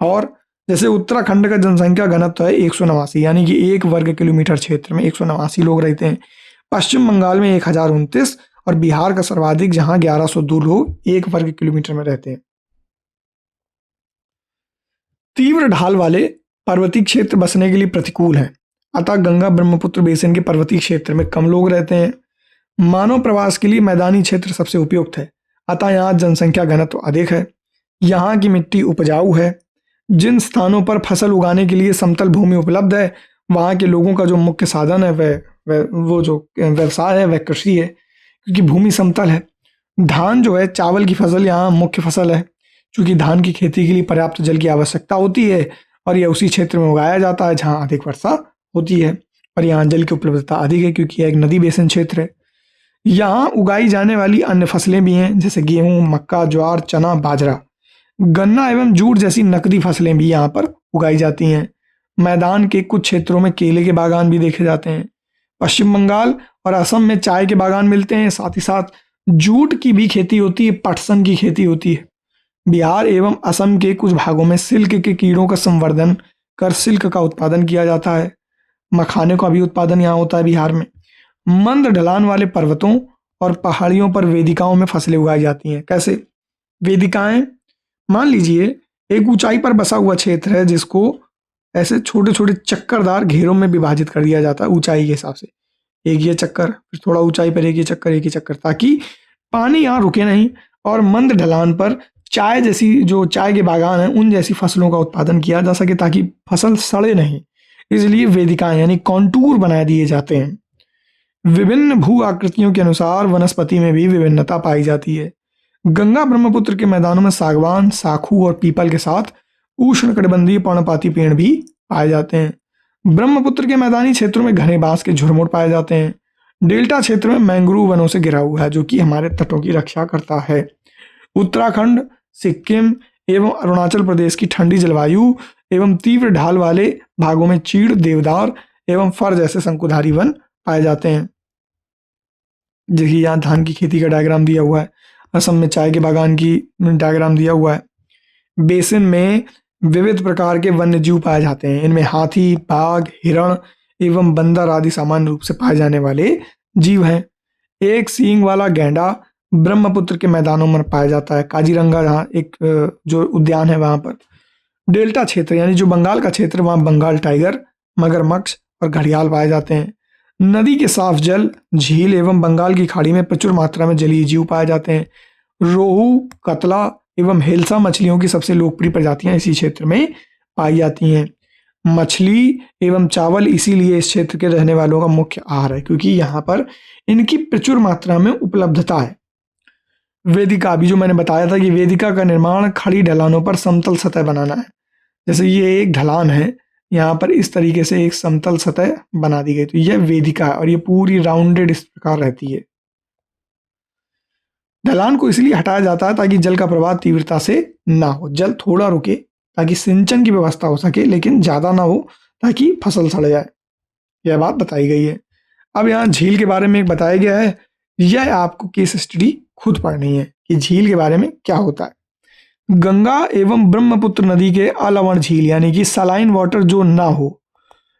और जैसे उत्तराखंड का जनसंख्या घनत्व है 189, यानी कि 1 वर्ग किलोमीटर क्षेत्र में 189 लोग रहते हैं। पश्चिम बंगाल में 1029 और बिहार का सर्वाधिक, जहां 1102 लोग 1 वर्ग किलोमीटर में रहते हैं। तीव्र ढाल वाले पर्वतीय क्षेत्र बसने के लिए प्रतिकूल है, अतः गंगा ब्रह्मपुत्र बेसिन के पर्वतीय क्षेत्र में कम लोग रहते हैं। मानव प्रवास के लिए मैदानी क्षेत्र सबसे उपयुक्त है, अतः यहाँ जनसंख्या घनत्व अधिक है। यहाँ की मिट्टी उपजाऊ है। जिन स्थानों पर फसल उगाने के लिए समतल भूमि उपलब्ध है, वहाँ के लोगों का जो मुख्य साधन है वो जो व्यवसाय है वह कृषि है, क्योंकि भूमि समतल है। धान जो है, चावल की फसल यहाँ मुख्य फसल है, क्योंकि धान की खेती के लिए पर्याप्त जल की आवश्यकता होती है और यह उसी क्षेत्र में उगाया जाता है जहाँ अधिक वर्षा होती है और यहाँ जल की उपलब्धता अधिक है, क्योंकि यह एक नदी बेसिन क्षेत्र है। यहाँ उगाई जाने वाली अन्य फसलें भी हैं, जैसे गेहूं, मक्का, ज्वार, चना, बाजरा, गन्ना एवं जूट जैसी नकदी फसलें भी यहाँ पर उगाई जाती हैं। मैदान के कुछ क्षेत्रों में केले के बागान भी देखे जाते हैं। पश्चिम बंगाल और असम में चाय के बागान मिलते हैं, साथ ही साथ जूट की भी खेती होती है, पटसन की खेती होती है। बिहार एवं असम के कुछ भागों में सिल्क के कीड़ों का संवर्धन कर सिल्क का उत्पादन किया जाता है। मखाने का भी उत्पादन यहाँ होता है बिहार में। मंद ढलान वाले पर्वतों और पहाड़ियों पर वेदिकाओं में फसलें उगाई जाती हैं। कैसे वेदिकाएं? मान लीजिए एक ऊंचाई पर बसा हुआ क्षेत्र है, जिसको ऐसे छोटे छोटे चक्करदार घेरों में विभाजित कर दिया जाता है ऊंचाई के हिसाब से। एक ये चक्कर, फिर थोड़ा ऊंचाई पर एक ये चक्कर, एक ये चक्कर, ताकि पानी यहाँ रुके नहीं और मंद ढलान पर चाय जैसी, जो चाय के बागान हैं, उन जैसी फसलों का उत्पादन किया जा सके, ताकि फसल सड़े नहीं। इसलिए वेदिकाएं यानी कॉन्टूर बना दिए जाते हैं। विभिन्न भू आकृतियों के अनुसार वनस्पति में भी विभिन्नता पाई जाती है। गंगा ब्रह्मपुत्र के मैदानों में सागवान, साखू और पीपल के साथ उष्णकटिबंधीय पर्णपाती पेड़ भी पाए जाते हैं। ब्रह्मपुत्र के मैदानी क्षेत्रों में घने बांस के झुरमुट पाए जाते हैं। डेल्टा क्षेत्र में मैंग्रोव वनों से घिरा हुआ है, जो कि हमारे तटों की रक्षा करता है। उत्तराखंड, सिक्किम एवं अरुणाचल प्रदेश की ठंडी जलवायु एवं तीव्र ढाल वाले भागों में चीड़, देवदार एवं फर जैसे शंकुधारी वन पाए जाते हैं। जैसे यहाँ धान की खेती का डायग्राम दिया हुआ है, असम में चाय के बागान की डायग्राम दिया हुआ है। बेसिन में विविध प्रकार के वन्य जीव पाए जाते हैं। इनमें हाथी, बाघ, हिरण एवं बंदर आदि सामान्य रूप से पाए जाने वाले जीव हैं। एक सींग वाला गैंडा ब्रह्मपुत्र के मैदानों में पाया जाता है। काजीरंगा जहाँ एक जो उद्यान है वहाँ पर। डेल्टा क्षेत्र यानी जो बंगाल का क्षेत्र, वहाँ बंगाल टाइगर, मगरमच्छ और घड़ियाल पाए जाते हैं। नदी के साफ जल, झील एवं बंगाल की खाड़ी में प्रचुर मात्रा में जलीय जीव पाए जाते हैं। रोहू, कतला एवं हिल्सा मछलियों की सबसे लोकप्रिय प्रजातियां इसी क्षेत्र में पाई जाती हैं। मछली एवं चावल इसीलिए इस क्षेत्र के रहने वालों का मुख्य आहार है, क्योंकि यहाँ पर इनकी प्रचुर मात्रा में उपलब्धता है। वेदिका, अभी जो मैंने बताया था कि वेदिका का निर्माण खड़ी ढलानों पर समतल सतह बनाना है। जैसे ये एक ढलान है, यहाँ पर इस तरीके से एक समतल सतह बना दी गई, तो यह वेदिका है और ये पूरी राउंडेड इस प्रकार रहती है। ढलान को इसलिए हटाया जाता है ताकि जल का प्रवाह तीव्रता से ना हो, जल थोड़ा रुके ताकि सिंचन की व्यवस्था हो सके, लेकिन ज्यादा ना हो ताकि फसल सड़ जाए। यह बात बताई गई है। अब यहाँ झील के बारे में एक बताया गया है, यह आपको केस स्टडी खुद पढ़नी है कि झील के बारे में क्या होता है। गंगा एवं ब्रह्मपुत्र नदी के अलवण झील यानी कि सलाइन वाटर जो ना हो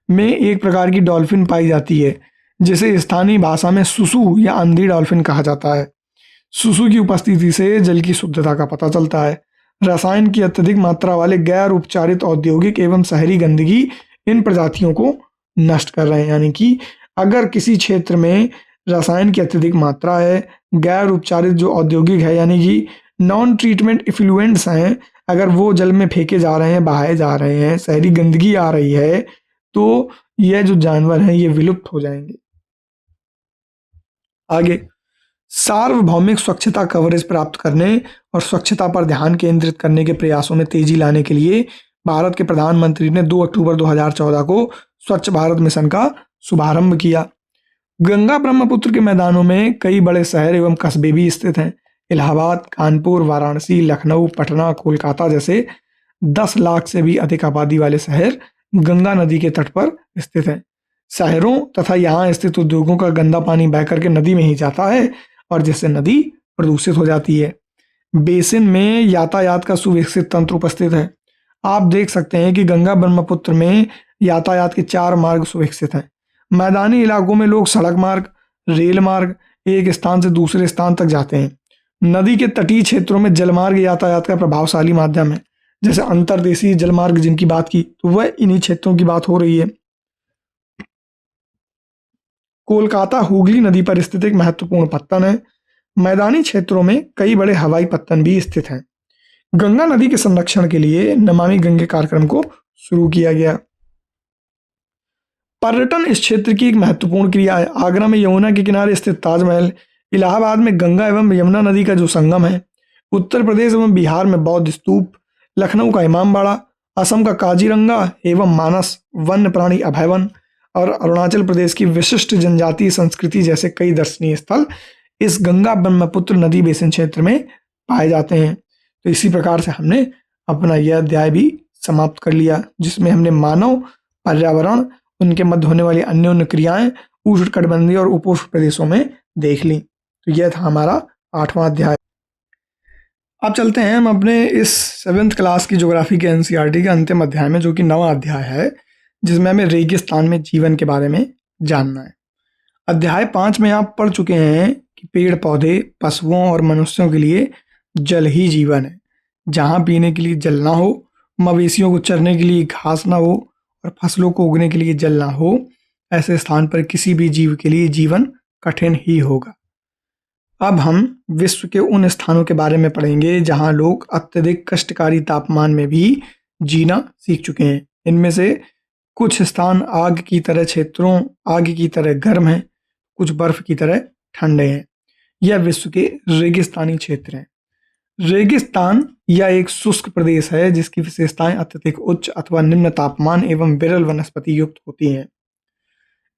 में एक प्रकार की डॉल्फिन पाई जाती है, जिसे स्थानीय भाषा में सुसु या अंधी डॉल्फिन कहा जाता है। सुसु की उपस्थिति से जल की शुद्धता का पता चलता है। रसायन की अत्यधिक मात्रा वाले गैर उपचारित औद्योगिक एवं शहरी गंदगी इन प्रजातियों को नष्ट कर रहे हैं। यानी कि अगर किसी क्षेत्र में रसायन की अत्यधिक मात्रा है, गैर उपचारित जो औद्योगिक है यानी कि नॉन ट्रीटमेंट इफ्लुएंट्स हैं, अगर वो जल में फेंके जा रहे हैं, बहाए जा रहे हैं, शहरी गंदगी आ रही है, तो यह जो जानवर हैं ये विलुप्त हो जाएंगे। आगे, सार्वभौमिक स्वच्छता कवरेज प्राप्त करने और स्वच्छता पर ध्यान केंद्रित करने के प्रयासों में तेजी लाने के लिए भारत के प्रधानमंत्री ने 2 अक्टूबर 2014 को स्वच्छ भारत मिशन का शुभारंभ किया। गंगा ब्रह्मपुत्र के मैदानों में कई बड़े शहर एवं कस्बे भी स्थित हैं। इलाहाबाद, कानपुर, वाराणसी, लखनऊ, पटना, कोलकाता जैसे 10 लाख से भी अधिक आबादी वाले शहर गंगा नदी के तट पर स्थित हैं। शहरों तथा यहाँ स्थित उद्योगों का गंदा पानी बह करके नदी में ही जाता है और जिससे नदी प्रदूषित हो जाती है। बेसिन में यातायात का सुविकसित तंत्र उपस्थित है। आप देख सकते हैं कि गंगा ब्रह्मपुत्र में यातायात के 4 मार्ग सुविकसित हैं। मैदानी इलाकों में लोग सड़क मार्ग, रेल मार्ग एक स्थान से दूसरे स्थान तक जाते हैं। नदी के तटीय क्षेत्रों में जलमार्ग यातायात का प्रभावशाली माध्यम है। जैसे अंतर्देशीय जलमार्ग जिनकी बात की, तो वह इन्हीं क्षेत्रों की बात हो रही है। कोलकाता हुगली नदी पर स्थित एक महत्वपूर्ण पत्तन है। मैदानी क्षेत्रों में कई बड़े हवाई पत्तन भी स्थित हैं। गंगा नदी के संरक्षण के लिए नमामि गंगे कार्यक्रम को शुरू किया गया। पर्यटन इस क्षेत्र की एक महत्वपूर्ण क्रिया है। आगरा में यमुना के किनारे स्थित ताजमहल, इलाहाबाद में गंगा एवं यमुना नदी का जो संगम है, उत्तर प्रदेश एवं बिहार में बौद्ध स्तूप, लखनऊ का इमामबाड़ा, असम का काजीरंगा एवं मानस वन्य प्राणी अभयवन और अरुणाचल प्रदेश की विशिष्ट जनजातीय संस्कृति जैसे कई दर्शनीय स्थल इस गंगा ब्रह्मपुत्र नदी बेसिन क्षेत्र में पाए जाते हैं। तो इसी प्रकार से हमने अपना यह अध्याय भी समाप्त कर लिया, जिसमें हमने मानव, पर्यावरण, उनके मध्य होने वाली अन्योन्य क्रियाएं उष्णकटिबंधीय और उपोष्ण प्रदेशों में देख ली। तो यह था हमारा 8वां अध्याय। अब चलते हैं हम अपने इस 7th क्लास की ज्योग्राफी के एनसीईआरटी के अंतिम अध्याय में, जो कि 9वां अध्याय है, जिसमें हमें रेगिस्तान में जीवन के बारे में जानना है। अध्याय 5 में आप पढ़ चुके हैं कि पेड़ पौधे, पशुओं और मनुष्यों के लिए जल ही जीवन है। जहाँ पीने के लिए जल ना हो, मवेशियों को चरने के लिए घास ना हो और फसलों को उगने के लिए जल ना हो, ऐसे स्थान पर किसी भी जीव के लिए जीवन कठिन ही होगा। अब हम विश्व के उन स्थानों के बारे में पढ़ेंगे जहां लोग अत्यधिक कष्टकारी तापमान में भी जीना सीख चुके हैं। इनमें से कुछ स्थान आग की तरह गर्म हैं, कुछ बर्फ की तरह ठंडे हैं। यह विश्व के रेगिस्तानी क्षेत्र हैं। रेगिस्तान यह एक शुष्क प्रदेश है जिसकी विशेषताएं अत्यधिक उच्च अथवा निम्न तापमान एवं विरल वनस्पति युक्त होती हैं।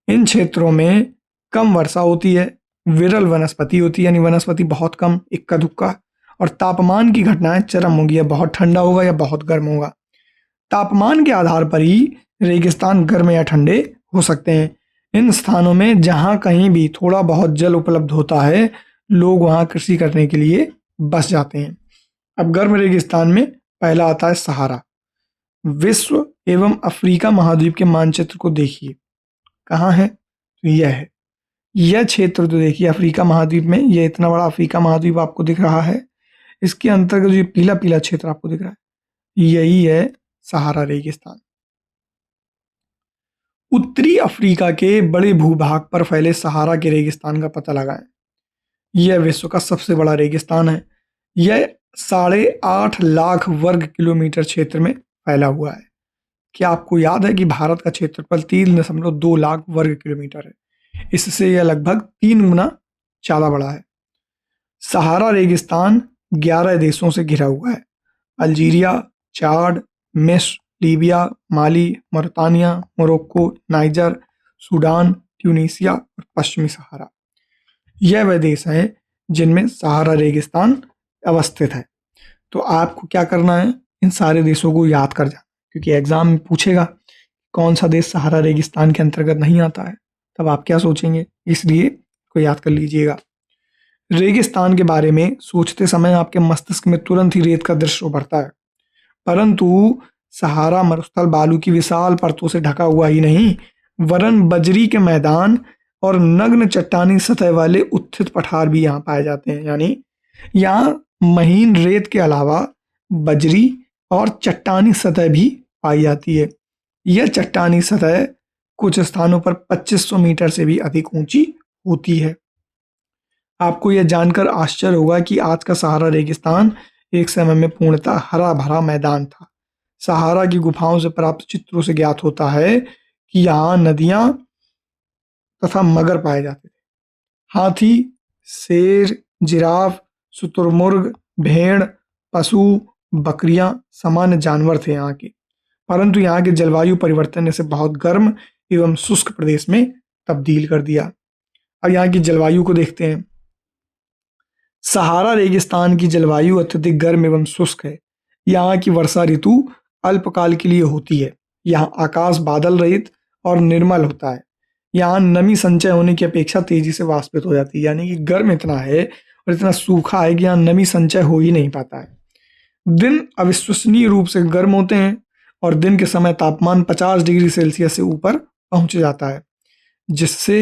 इन क्षेत्रों में कम वर्षा होती है, विरल वनस्पति होती है, यानी वनस्पति बहुत कम, इक्का दुक्का, और तापमान की घटनाएं चरम होगी, या बहुत ठंडा होगा या बहुत गर्म होगा। तापमान के आधार पर ही रेगिस्तान गर्म या ठंडे हो सकते हैं। इन स्थानों में जहां कहीं भी थोड़ा बहुत जल उपलब्ध होता है, लोग वहां कृषि करने के लिए बस जाते हैं। अब गर्म रेगिस्तान में पहला आता है सहारा। विश्व एवं अफ्रीका महाद्वीप के मानचित्र को देखिए, कहाँ है? तो यह है। यह क्षेत्र तो देखिए अफ्रीका महाद्वीप में, यह इतना बड़ा अफ्रीका महाद्वीप आपको दिख रहा है। इसके अंतर्गत जो ये पीला पीला क्षेत्र आपको दिख रहा है, यही है सहारा रेगिस्तान। उत्तरी अफ्रीका के बड़े भूभाग पर फैले सहारा के रेगिस्तान का पता लगाएं। यह विश्व का सबसे बड़ा रेगिस्तान है। यह 8.5 लाख वर्ग किलोमीटर क्षेत्र में फैला हुआ है। क्या आपको याद है कि भारत का क्षेत्रफल 3.2 लाख वर्ग किलोमीटर है? इससे यह लगभग 3 गुना ज़्यादा बड़ा है। सहारा रेगिस्तान 11 देशों से घिरा हुआ है। अल्जीरिया, चाड, मिस्र, लीबिया, माली, मोरितानिया, मोरक्को, नाइजर, सूडान, ट्यूनीसिया और पश्चिमी सहारा। यह वह देश हैं जिनमें सहारा रेगिस्तान अवस्थित है। तो आपको क्या करना है, इन सारे देशों को याद कर जाना, क्योंकि एग्जाम में पूछेगा कौन सा देश सहारा रेगिस्तान के अंतर्गत नहीं आता है, तब आप क्या सोचेंगे, इसलिए को याद कर लीजिएगा। रेगिस्तान के बारे में सोचते समय आपके मस्तिष्क में तुरंत ही रेत का दृश्य उभरता है, परंतु सहारा मरुस्थल बालू की विशाल परतों से ढका हुआ ही नहीं, वरन बजरी के मैदान और नग्न चट्टानी सतह वाले उत्थित पठार भी यहाँ पाए जाते हैं। यानी यहाँ महीन रेत के अलावा बजरी और चट्टानी सतह भी पाई जाती है। यह चट्टानी सतह कुछ स्थानों पर 2500 मीटर से भी अधिक ऊंची होती है। आपको यह जानकर आश्चर्य होगा कि आज का सहारा रेगिस्तान एक समय में पूर्णतः हरा भरा मैदान था। सहारा की गुफाओं से प्राप्त चित्रों से ज्ञात होता है कि यहाँ नदियां तथा मगर पाए जाते थे। हाथी, शेर, जिराफ, शुतुरमुर्ग, भेड़, पशु, बकरियां सामान्य जानवर थे यहाँ के, परंतु यहाँ के जलवायु परिवर्तन ने इसे बहुत गर्म एवं शुष्क प्रदेश में तब्दील कर दिया। अब यहाँ की जलवायु को देखते हैं। सहारा रेगिस्तान की जलवायु अत्यधिक गर्म एवं शुष्क है। यहाँ की वर्षा ऋतु अल्पकाल के लिए होती है। यहाँ आकाश बादल रहित और निर्मल होता है। यहाँ नमी संचय होने की अपेक्षा तेजी से वाष्पित हो जाती है, यानी कि गर्म इतना है और इतना सूखा है कि यहाँ नमी संचय हो ही नहीं पाता है। दिन अविश्वसनीय रूप से गर्म होते हैं और दिन के समय तापमान 50 डिग्री सेल्सियस से ऊपर पहुंच जाता है, जिससे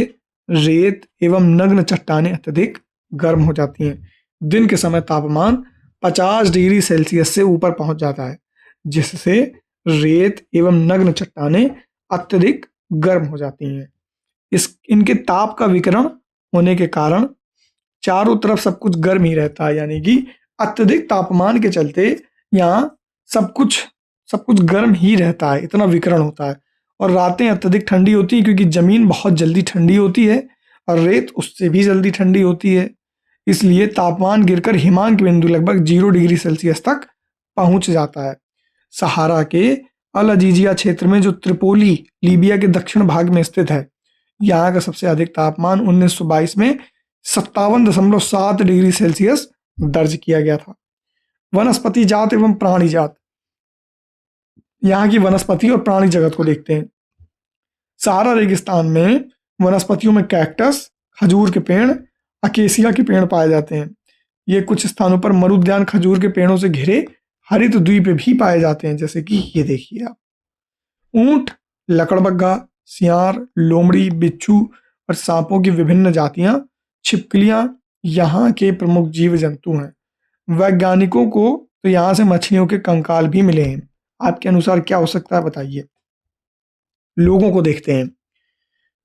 रेत एवं नग्न चट्टानें अत्यधिक गर्म हो जाती हैं। दिन के समय तापमान 50 डिग्री सेल्सियस से ऊपर पहुंच जाता है, जिससे रेत एवं नग्न चट्टानें अत्यधिक गर्म हो जाती हैं। इनके ताप का विकिरण होने के कारण चारों तरफ सब कुछ गर्म ही रहता है, यानी कि अत्यधिक तापमान के चलते यहाँ सब कुछ गर्म ही रहता है, इतना विकिरण होता है। और रातें अत्यधिक ठंडी होती हैं क्योंकि जमीन बहुत जल्दी ठंडी होती है और रेत उससे भी जल्दी ठंडी होती है। इसलिए तापमान गिरकर हिमांक बिंदु लगभग 0 डिग्री सेल्सियस तक पहुंच जाता है। सहारा के अल अजीजिया क्षेत्र में जो त्रिपोली लीबिया के दक्षिण भाग में स्थित है, यहाँ का सबसे अधिक तापमान 1922 में 57.7 डिग्री सेल्सियस दर्ज किया गया था। वनस्पति जात एवं प्राणी जात, यहाँ की वनस्पति और प्राणी जगत को देखते हैं। सहारा रेगिस्तान में वनस्पतियों में कैक्टस, खजूर के पेड़, अकेसिया के पेड़ पाए जाते हैं। ये कुछ स्थानों पर मरुद्यान खजूर के पेड़ों से घिरे हरित द्वीप भी पाए जाते हैं, जैसे कि ये देखिए आप। ऊंट, लकड़बग्गा, सियार, लोमड़ी, बिच्छू और सांपों की विभिन्न जातियां, छिपकलियां यहाँ के प्रमुख जीव जंतु हैं। वैज्ञानिकों को तो यहाँ से मछलियों के कंकाल भी मिले हैं। आपके अनुसार क्या हो सकता है बताइए। लोगों को देखते हैं।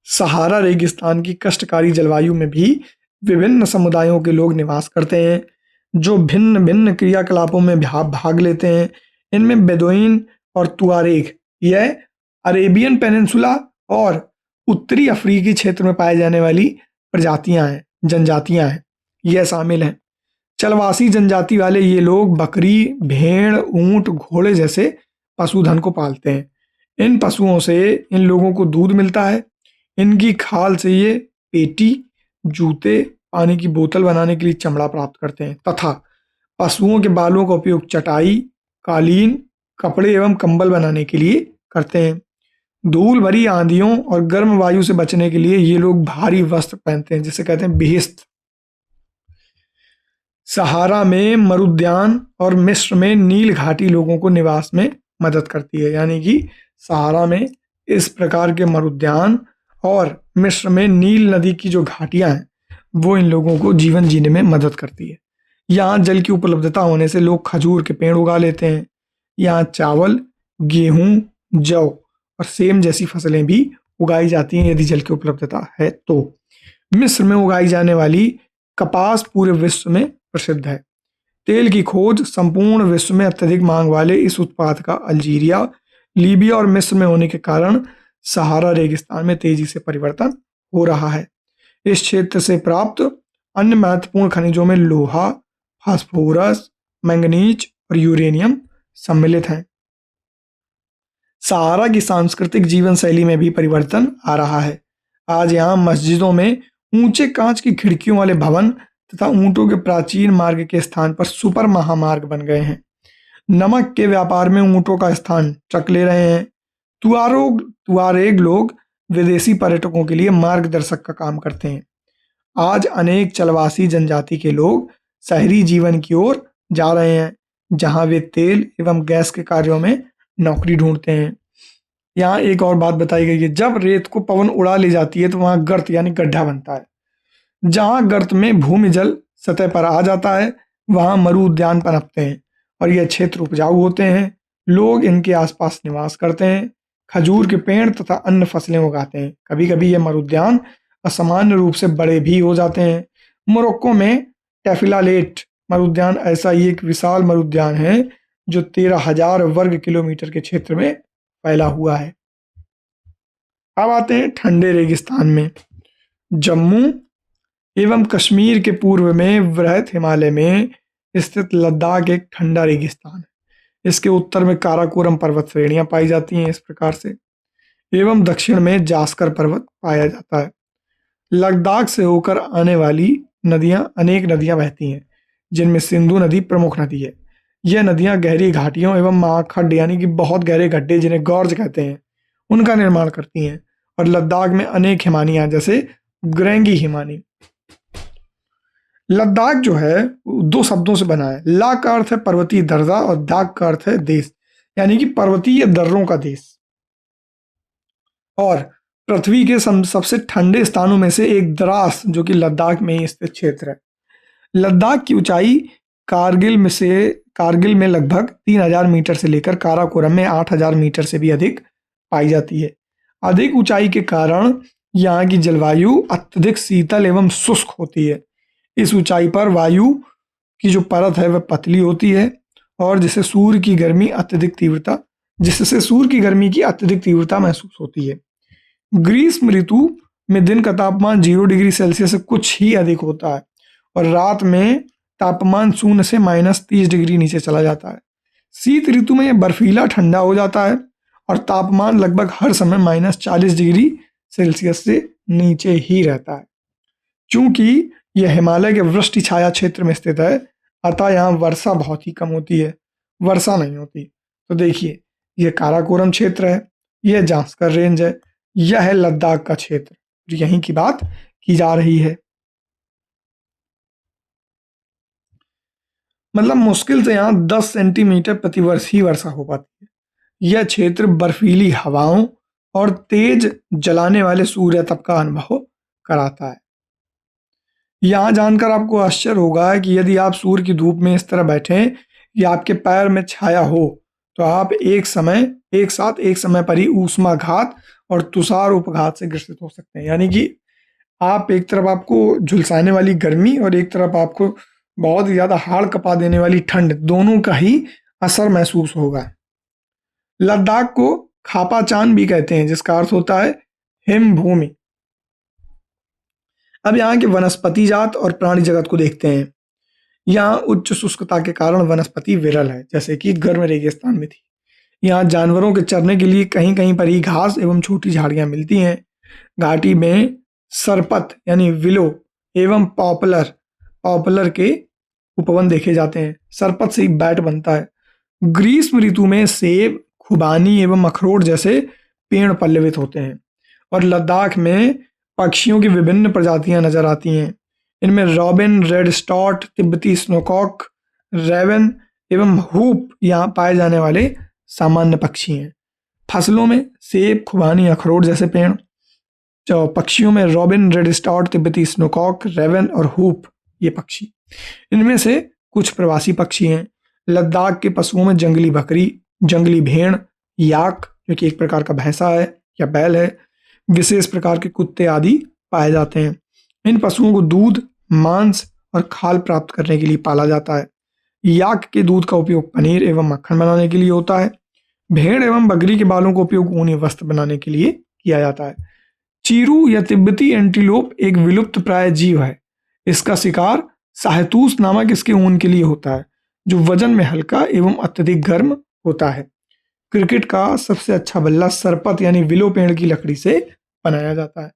सहारा रेगिस्तान की कष्टकारी जलवायु में भी विभिन्न समुदायों के लोग निवास करते हैं, जो भिन्न भिन्न क्रियाकलापों में भाग लेते हैं। इनमें बेदुइन और तुआरेग, यह अरेबियन पेनिनसुला और उत्तरी अफ्रीकी क्षेत्र में पाए जाने वाली जनजातियां हैं, यह शामिल हैं। चलवासी जनजाति वाले ये लोग बकरी, भेड़, ऊंट, घोड़े जैसे पशुधन को पालते हैं। इन पशुओं से इन लोगों को दूध मिलता है। इनकी खाल से ये पेटी, जूते, पानी की बोतल बनाने के लिए चमड़ा प्राप्त करते हैं तथा पशुओं के बालों का उपयोग चटाई, कालीन, कपड़े एवं कंबल बनाने के लिए करते हैं। धूल भरी आंधियों और गर्म वायु से बचने के लिए ये लोग भारी वस्त्र पहनते हैं, जिसे कहते हैं बेहिस्त। सहारा में मरुद्यान और मिस्र में नील घाटी लोगों को निवास में मदद करती है, यानी कि सहारा में इस प्रकार के मरुद्यान और मिस्र में नील नदी की जो घाटियां हैं वो इन लोगों को जीवन जीने में मदद करती है। यहाँ जल की उपलब्धता होने से लोग खजूर के पेड़ उगा लेते हैं। यहाँ चावल, गेहूं, जौ और सेम जैसी फसलें भी उगाई जाती हैं यदि जल की उपलब्धता है तो। मिस्र में उगाई जाने वाली कपास पूरे विश्व में प्रसिद्ध है। तेल की खोज संपूर्ण विश्व में अत्यधिक मांग वाले इस उत्पाद का अल्जीरिया, लीबिया और मिस्र में होने के कारण सहारा रेगिस्तान में तेजी से परिवर्तन हो रहा है। इस क्षेत्र से प्राप्त अन्य महत्वपूर्ण खनिजों में लोहा, फास्फोरस, मैंगनीज और यूरेनियम सम्मिलित हैं। सहारा की सांस्कृतिक जीवन शैली में भी परिवर्तन आ रहा है। आज यहाँ मस्जिदों में ऊंचे कांच की खिड़कियों वाले भवन तथा ऊंटों के प्राचीन मार्ग के स्थान पर सुपर महामार्ग बन गए हैं। नमक के व्यापार में ऊंटों का स्थान चक ले रहे हैं। तुआरेग लोग विदेशी पर्यटकों के लिए मार्गदर्शक का काम करते हैं। आज अनेक चलवासी जनजाति के लोग शहरी जीवन की ओर जा रहे हैं, जहां वे तेल एवं गैस के कार्यों में नौकरी ढूंढते हैं। यहाँ एक और बात बताई गई है, जब रेत को पवन उड़ा ले जाती है तो वहां गर्त यानी गड्ढा बनता है। जहां गर्त में भूमि जल सतह पर आ जाता है वहां मरु उद्यान पनपते हैं और यह क्षेत्र उपजाऊ होते हैं। लोग इनके आसपास निवास करते हैं, खजूर के पेड़ तथा अन्य फसलें उगाते हैं। कभी कभी यह मरुद्यान असामान्य रूप से बड़े भी हो जाते हैं। मोरक्को में टेफिलालेट मरुद्यान ऐसा ही एक विशाल मरुद्यान है जो 13,000 वर्ग किलोमीटर के क्षेत्र में फैला हुआ है। अब आते हैं ठंडे रेगिस्तान में। जम्मू एवं कश्मीर के पूर्व में वृहत हिमालय में स्थित लद्दाख एक ठंडा रेगिस्तान है। इसके उत्तर में काराकोरम पर्वत श्रेणियां पाई जाती हैं इस प्रकार से, एवं दक्षिण में जास्कर पर्वत पाया जाता है। लद्दाख से होकर आने वाली अनेक नदियां बहती हैं, जिनमें सिंधु नदी प्रमुख नदी है। यह नदियां गहरी घाटियों एवं महाखड्ड यानी कि बहुत गहरे गड्ढे जिन्हें गॉर्ज कहते हैं उनका निर्माण करती हैं। और लद्दाख में अनेक हिमानियां जैसे ग्रेंगी हिमानी। लद्दाख जो है दो शब्दों से बना है। ला का अर्थ है पर्वतीय दर्रा और दाग का अर्थ है देश, यानी कि पर्वतीय दर्रों का देश। और पृथ्वी के सबसे ठंडे स्थानों में से एक द्रास जो कि लद्दाख में ही स्थित क्षेत्र है। लद्दाख की ऊंचाई कारगिल में लगभग 3000 मीटर से लेकर काराकोरम में 8000 मीटर से भी अधिक पाई जाती है। अधिक ऊंचाई के कारण यहाँ की जलवायु अत्यधिक शीतल एवं शुष्क होती है। इस ऊंचाई पर वायु की जो परत है वह पतली होती है और जिससे सूर्य की गर्मी की अत्यधिक तीव्रता महसूस होती है। ग्रीष्म ऋतु में दिन का तापमान 0 डिग्री सेल्सियस से कुछ ही अधिक होता है और रात में तापमान 0 से -30 डिग्री नीचे चला जाता है। शीत ऋतु में यह बर्फीला ठंडा हो जाता है और तापमान लगभग हर समय -40 डिग्री सेल्सियस से नीचे ही रहता है। चूंकि यह हिमालय के वृष्टि छाया क्षेत्र में स्थित है, अतः यहाँ वर्षा बहुत ही कम होती है, वर्षा नहीं होती। तो देखिए, यह काराकोरम क्षेत्र है, यह जांस्कर रेंज है, यह है लद्दाख का क्षेत्र, जो यहीं की बात की जा रही है। मतलब मुश्किल से यहाँ 10 सेंटीमीटर प्रतिवर्ष ही वर्षा हो पाती है। यह क्षेत्र बर्फीली हवाओं और तेज जलाने वाले सूर्य तप का अनुभव कराता है। यहाँ जानकर आपको आश्चर्य होगा कि यदि आप सूर्य की धूप में इस तरह बैठें कि आपके पैर में छाया हो, तो आप एक समय पर ही ऊष्माघात और तुषार उपघात से ग्रसित हो सकते हैं। यानी कि आप एक तरफ आपको झुलसाने वाली गर्मी और एक तरफ आपको बहुत ही ज्यादा हाड़ कपा देने वाली ठंड, दोनों का ही असर महसूस होगा। लद्दाख को खापाचान भी कहते हैं, जिसका अर्थ होता है हिम भूमि। अब यहाँ के वनस्पति जात और प्राणी जगत को देखते हैं। यहाँ उच्च शुष्कता के कारण वनस्पति विरल है, जैसे कि गर्म रेगिस्तान में थी। यहाँ जानवरों के चरने के लिए कहीं कहीं पर ही घास एवं छोटी झाड़ियां मिलती हैं। घाटी में सरपत यानी विलो एवं पॉपुलर के उपवन देखे जाते हैं। सरपत से ही बैट बनता है। ग्रीष्म ऋतु में सेब, खुबानी एवं अखरोट जैसे पेड़ पल्लवित होते हैं और लद्दाख में पक्षियों की विभिन्न प्रजातियां नजर आती हैं। इनमें रॉबिन, रेड स्टॉट, तिब्बती स्नोकॉक, रेवन एवं हूप यहाँ पाए जाने वाले सामान्य पक्षी हैं। फसलों में सेब, खुबानी, अखरोट जैसे पेड़। जो पक्षियों में रॉबिन, रेड स्टॉट, तिब्बती स्नोकॉक, रेवन और हूप ये पक्षी। इनमें से कुछ प्रवासी पक्षी हैं। लद्दाख के पशुओं में जंगली बकरी, जंगली भेड़, याक जो कि एक प्रकार का भैंसा है या बैल है, विशेष प्रकार के कुत्ते आदि पाए जाते हैं। इन पशुओं को दूध, मांस और खाल प्राप्त करने के लिए पाला जाता है। याक के दूध का उपयोग पनीर एवं मक्खन बनाने के लिए होता है। भेड़ एवं बकरी के बालों का उपयोग ऊनी वस्त्र बनाने के लिए किया जाता है। चीरू या तिब्बती एंटीलोप एक विलुप्त प्राय जीव है। इसका शिकार शाहतूश नामक इसके ऊन के लिए होता है, जो वजन में हल्का एवं अत्यधिक गर्म होता है। क्रिकेट का सबसे अच्छा बल्ला सरपत यानी विलो पेड़ की लकड़ी से बनाया जाता है।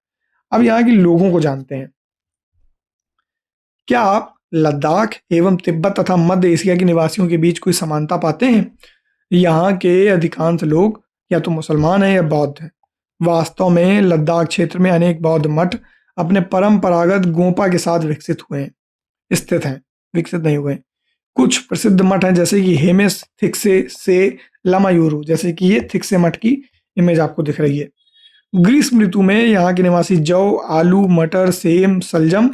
अब यहाँ के लोगों को जानते हैं। क्या आप लद्दाख एवं तिब्बत तथा मध्य एशिया के निवासियों के बीच कोई समानता पाते हैं? यहाँ के अधिकांश लोग या तो मुसलमान हैं या बौद्ध हैं। वास्तव में लद्दाख क्षेत्र में अनेक बौद्ध मठ अपने परंपरागत गोंपा के साथ विकसित नहीं हुए। कुछ प्रसिद्ध मठ हैं, जैसे कि हेमिस, थिक्से से लामायूरू, जैसे कि ये थिक्से मठ की इमेज आपको दिख रही है। ग्रीष्म ऋतु में यहाँ के निवासी जौ, आलू, मटर, सेम, सलजम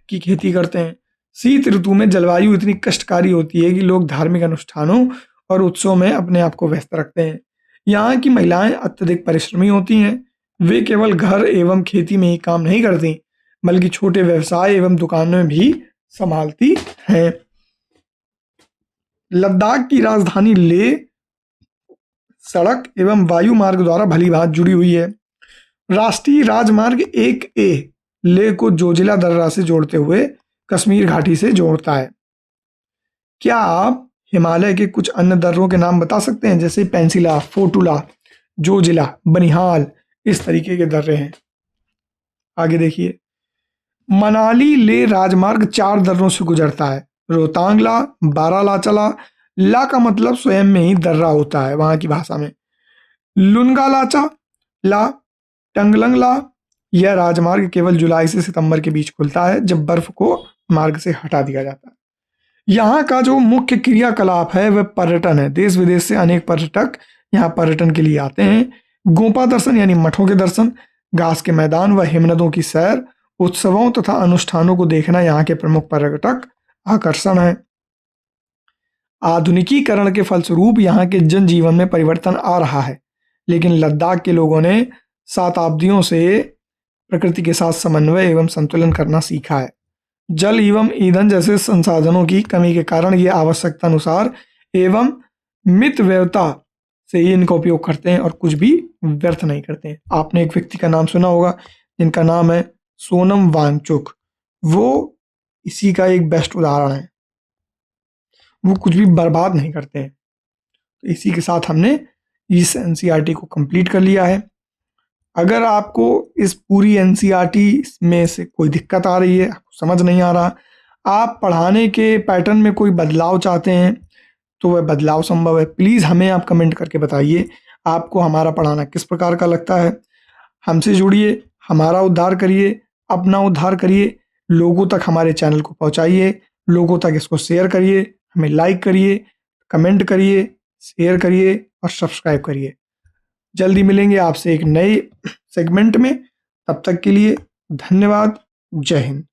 की खेती करते हैं। शीत ऋतु में जलवायु इतनी कष्टकारी होती है कि लोग धार्मिक अनुष्ठानों और उत्सवों में अपने आप को व्यस्त रखते हैं। यहाँ की महिलाएं अत्यधिक परिश्रमी होती हैं। वे केवल घर एवं खेती में ही काम नहीं करती, बल्कि छोटे व्यवसाय एवं दुकानें भी संभालती हैं। लद्दाख की राजधानी लेह सड़क एवं वायु मार्ग द्वारा भली भांति जुड़ी हुई है। राष्ट्रीय राजमार्ग 1A लेह को जोजिला दर्रा से जोड़ते हुए कश्मीर घाटी से जोड़ता है। क्या आप हिमालय के कुछ अन्य दर्रों के नाम बता सकते हैं, जैसे पेंसिला, फोटुला, जोजिला, बनिहाल, इस तरीके के दर्रे हैं। आगे देखिए, मनाली ले राजमार्ग 4 दर्रों से गुजरता है। रोहतांगला, बारालाचला, ला का मतलब स्वयं में ही दर्रा होता है वहां की भाषा में। लुनगालाचा ला, टंगलंगला। यह राजमार्ग केवल जुलाई से सितंबर के बीच खुलता है, जब बर्फ को मार्ग से हटा दिया जाता है। यहाँ का जो मुख्य क्रियाकलाप है वह पर्यटन है। देश विदेश से अनेक पर्यटक यहाँ पर्यटन के लिए आते हैं। गोपा दर्शन यानी मठों के दर्शन, घास के मैदान व हिमनदों की सैर, उत्सवों तथा अनुष्ठानों को देखना यहाँ के प्रमुख पर्यटक आकर्षण है। आधुनिकीकरण के फलस्वरूप यहाँ के जनजीवन में परिवर्तन आ रहा है, लेकिन लद्दाख के लोगों ने शताब्दियों से प्रकृति के साथ समन्वय एवं संतुलन करना सीखा है। जल एवं ईंधन जैसे संसाधनों की कमी के कारण ये आवश्यकता अनुसार एवं मितव्ययता से ही इनका उपयोग करते हैं और कुछ भी व्यर्थ नहीं करते हैं। आपने एक व्यक्ति का नाम सुना होगा जिनका नाम है सोनम वांगचुक। वो इसी का एक बेस्ट उदाहरण है। वो कुछ भी बर्बाद नहीं करते हैं। तो इसी के साथ हमने इस एनसीईआरटी को कंप्लीट कर लिया है। अगर आपको इस पूरी एनसीईआरटी में से कोई दिक्कत आ रही है, आपको समझ नहीं आ रहा, आप पढ़ाने के पैटर्न में कोई बदलाव चाहते हैं, तो वह बदलाव संभव है। प्लीज़ हमें आप कमेंट करके बताइए आपको हमारा पढ़ाना किस प्रकार का लगता है। हमसे जुड़िए, हमारा उद्धार करिए, अपना उद्धार करिए, लोगों तक हमारे चैनल को पहुंचाइए, लोगों तक इसको शेयर करिए, हमें लाइक करिए, कमेंट करिए, शेयर करिए और सब्सक्राइब करिए। जल्दी मिलेंगे आपसे एक नए सेगमेंट में। तब तक के लिए धन्यवाद। जय हिंद।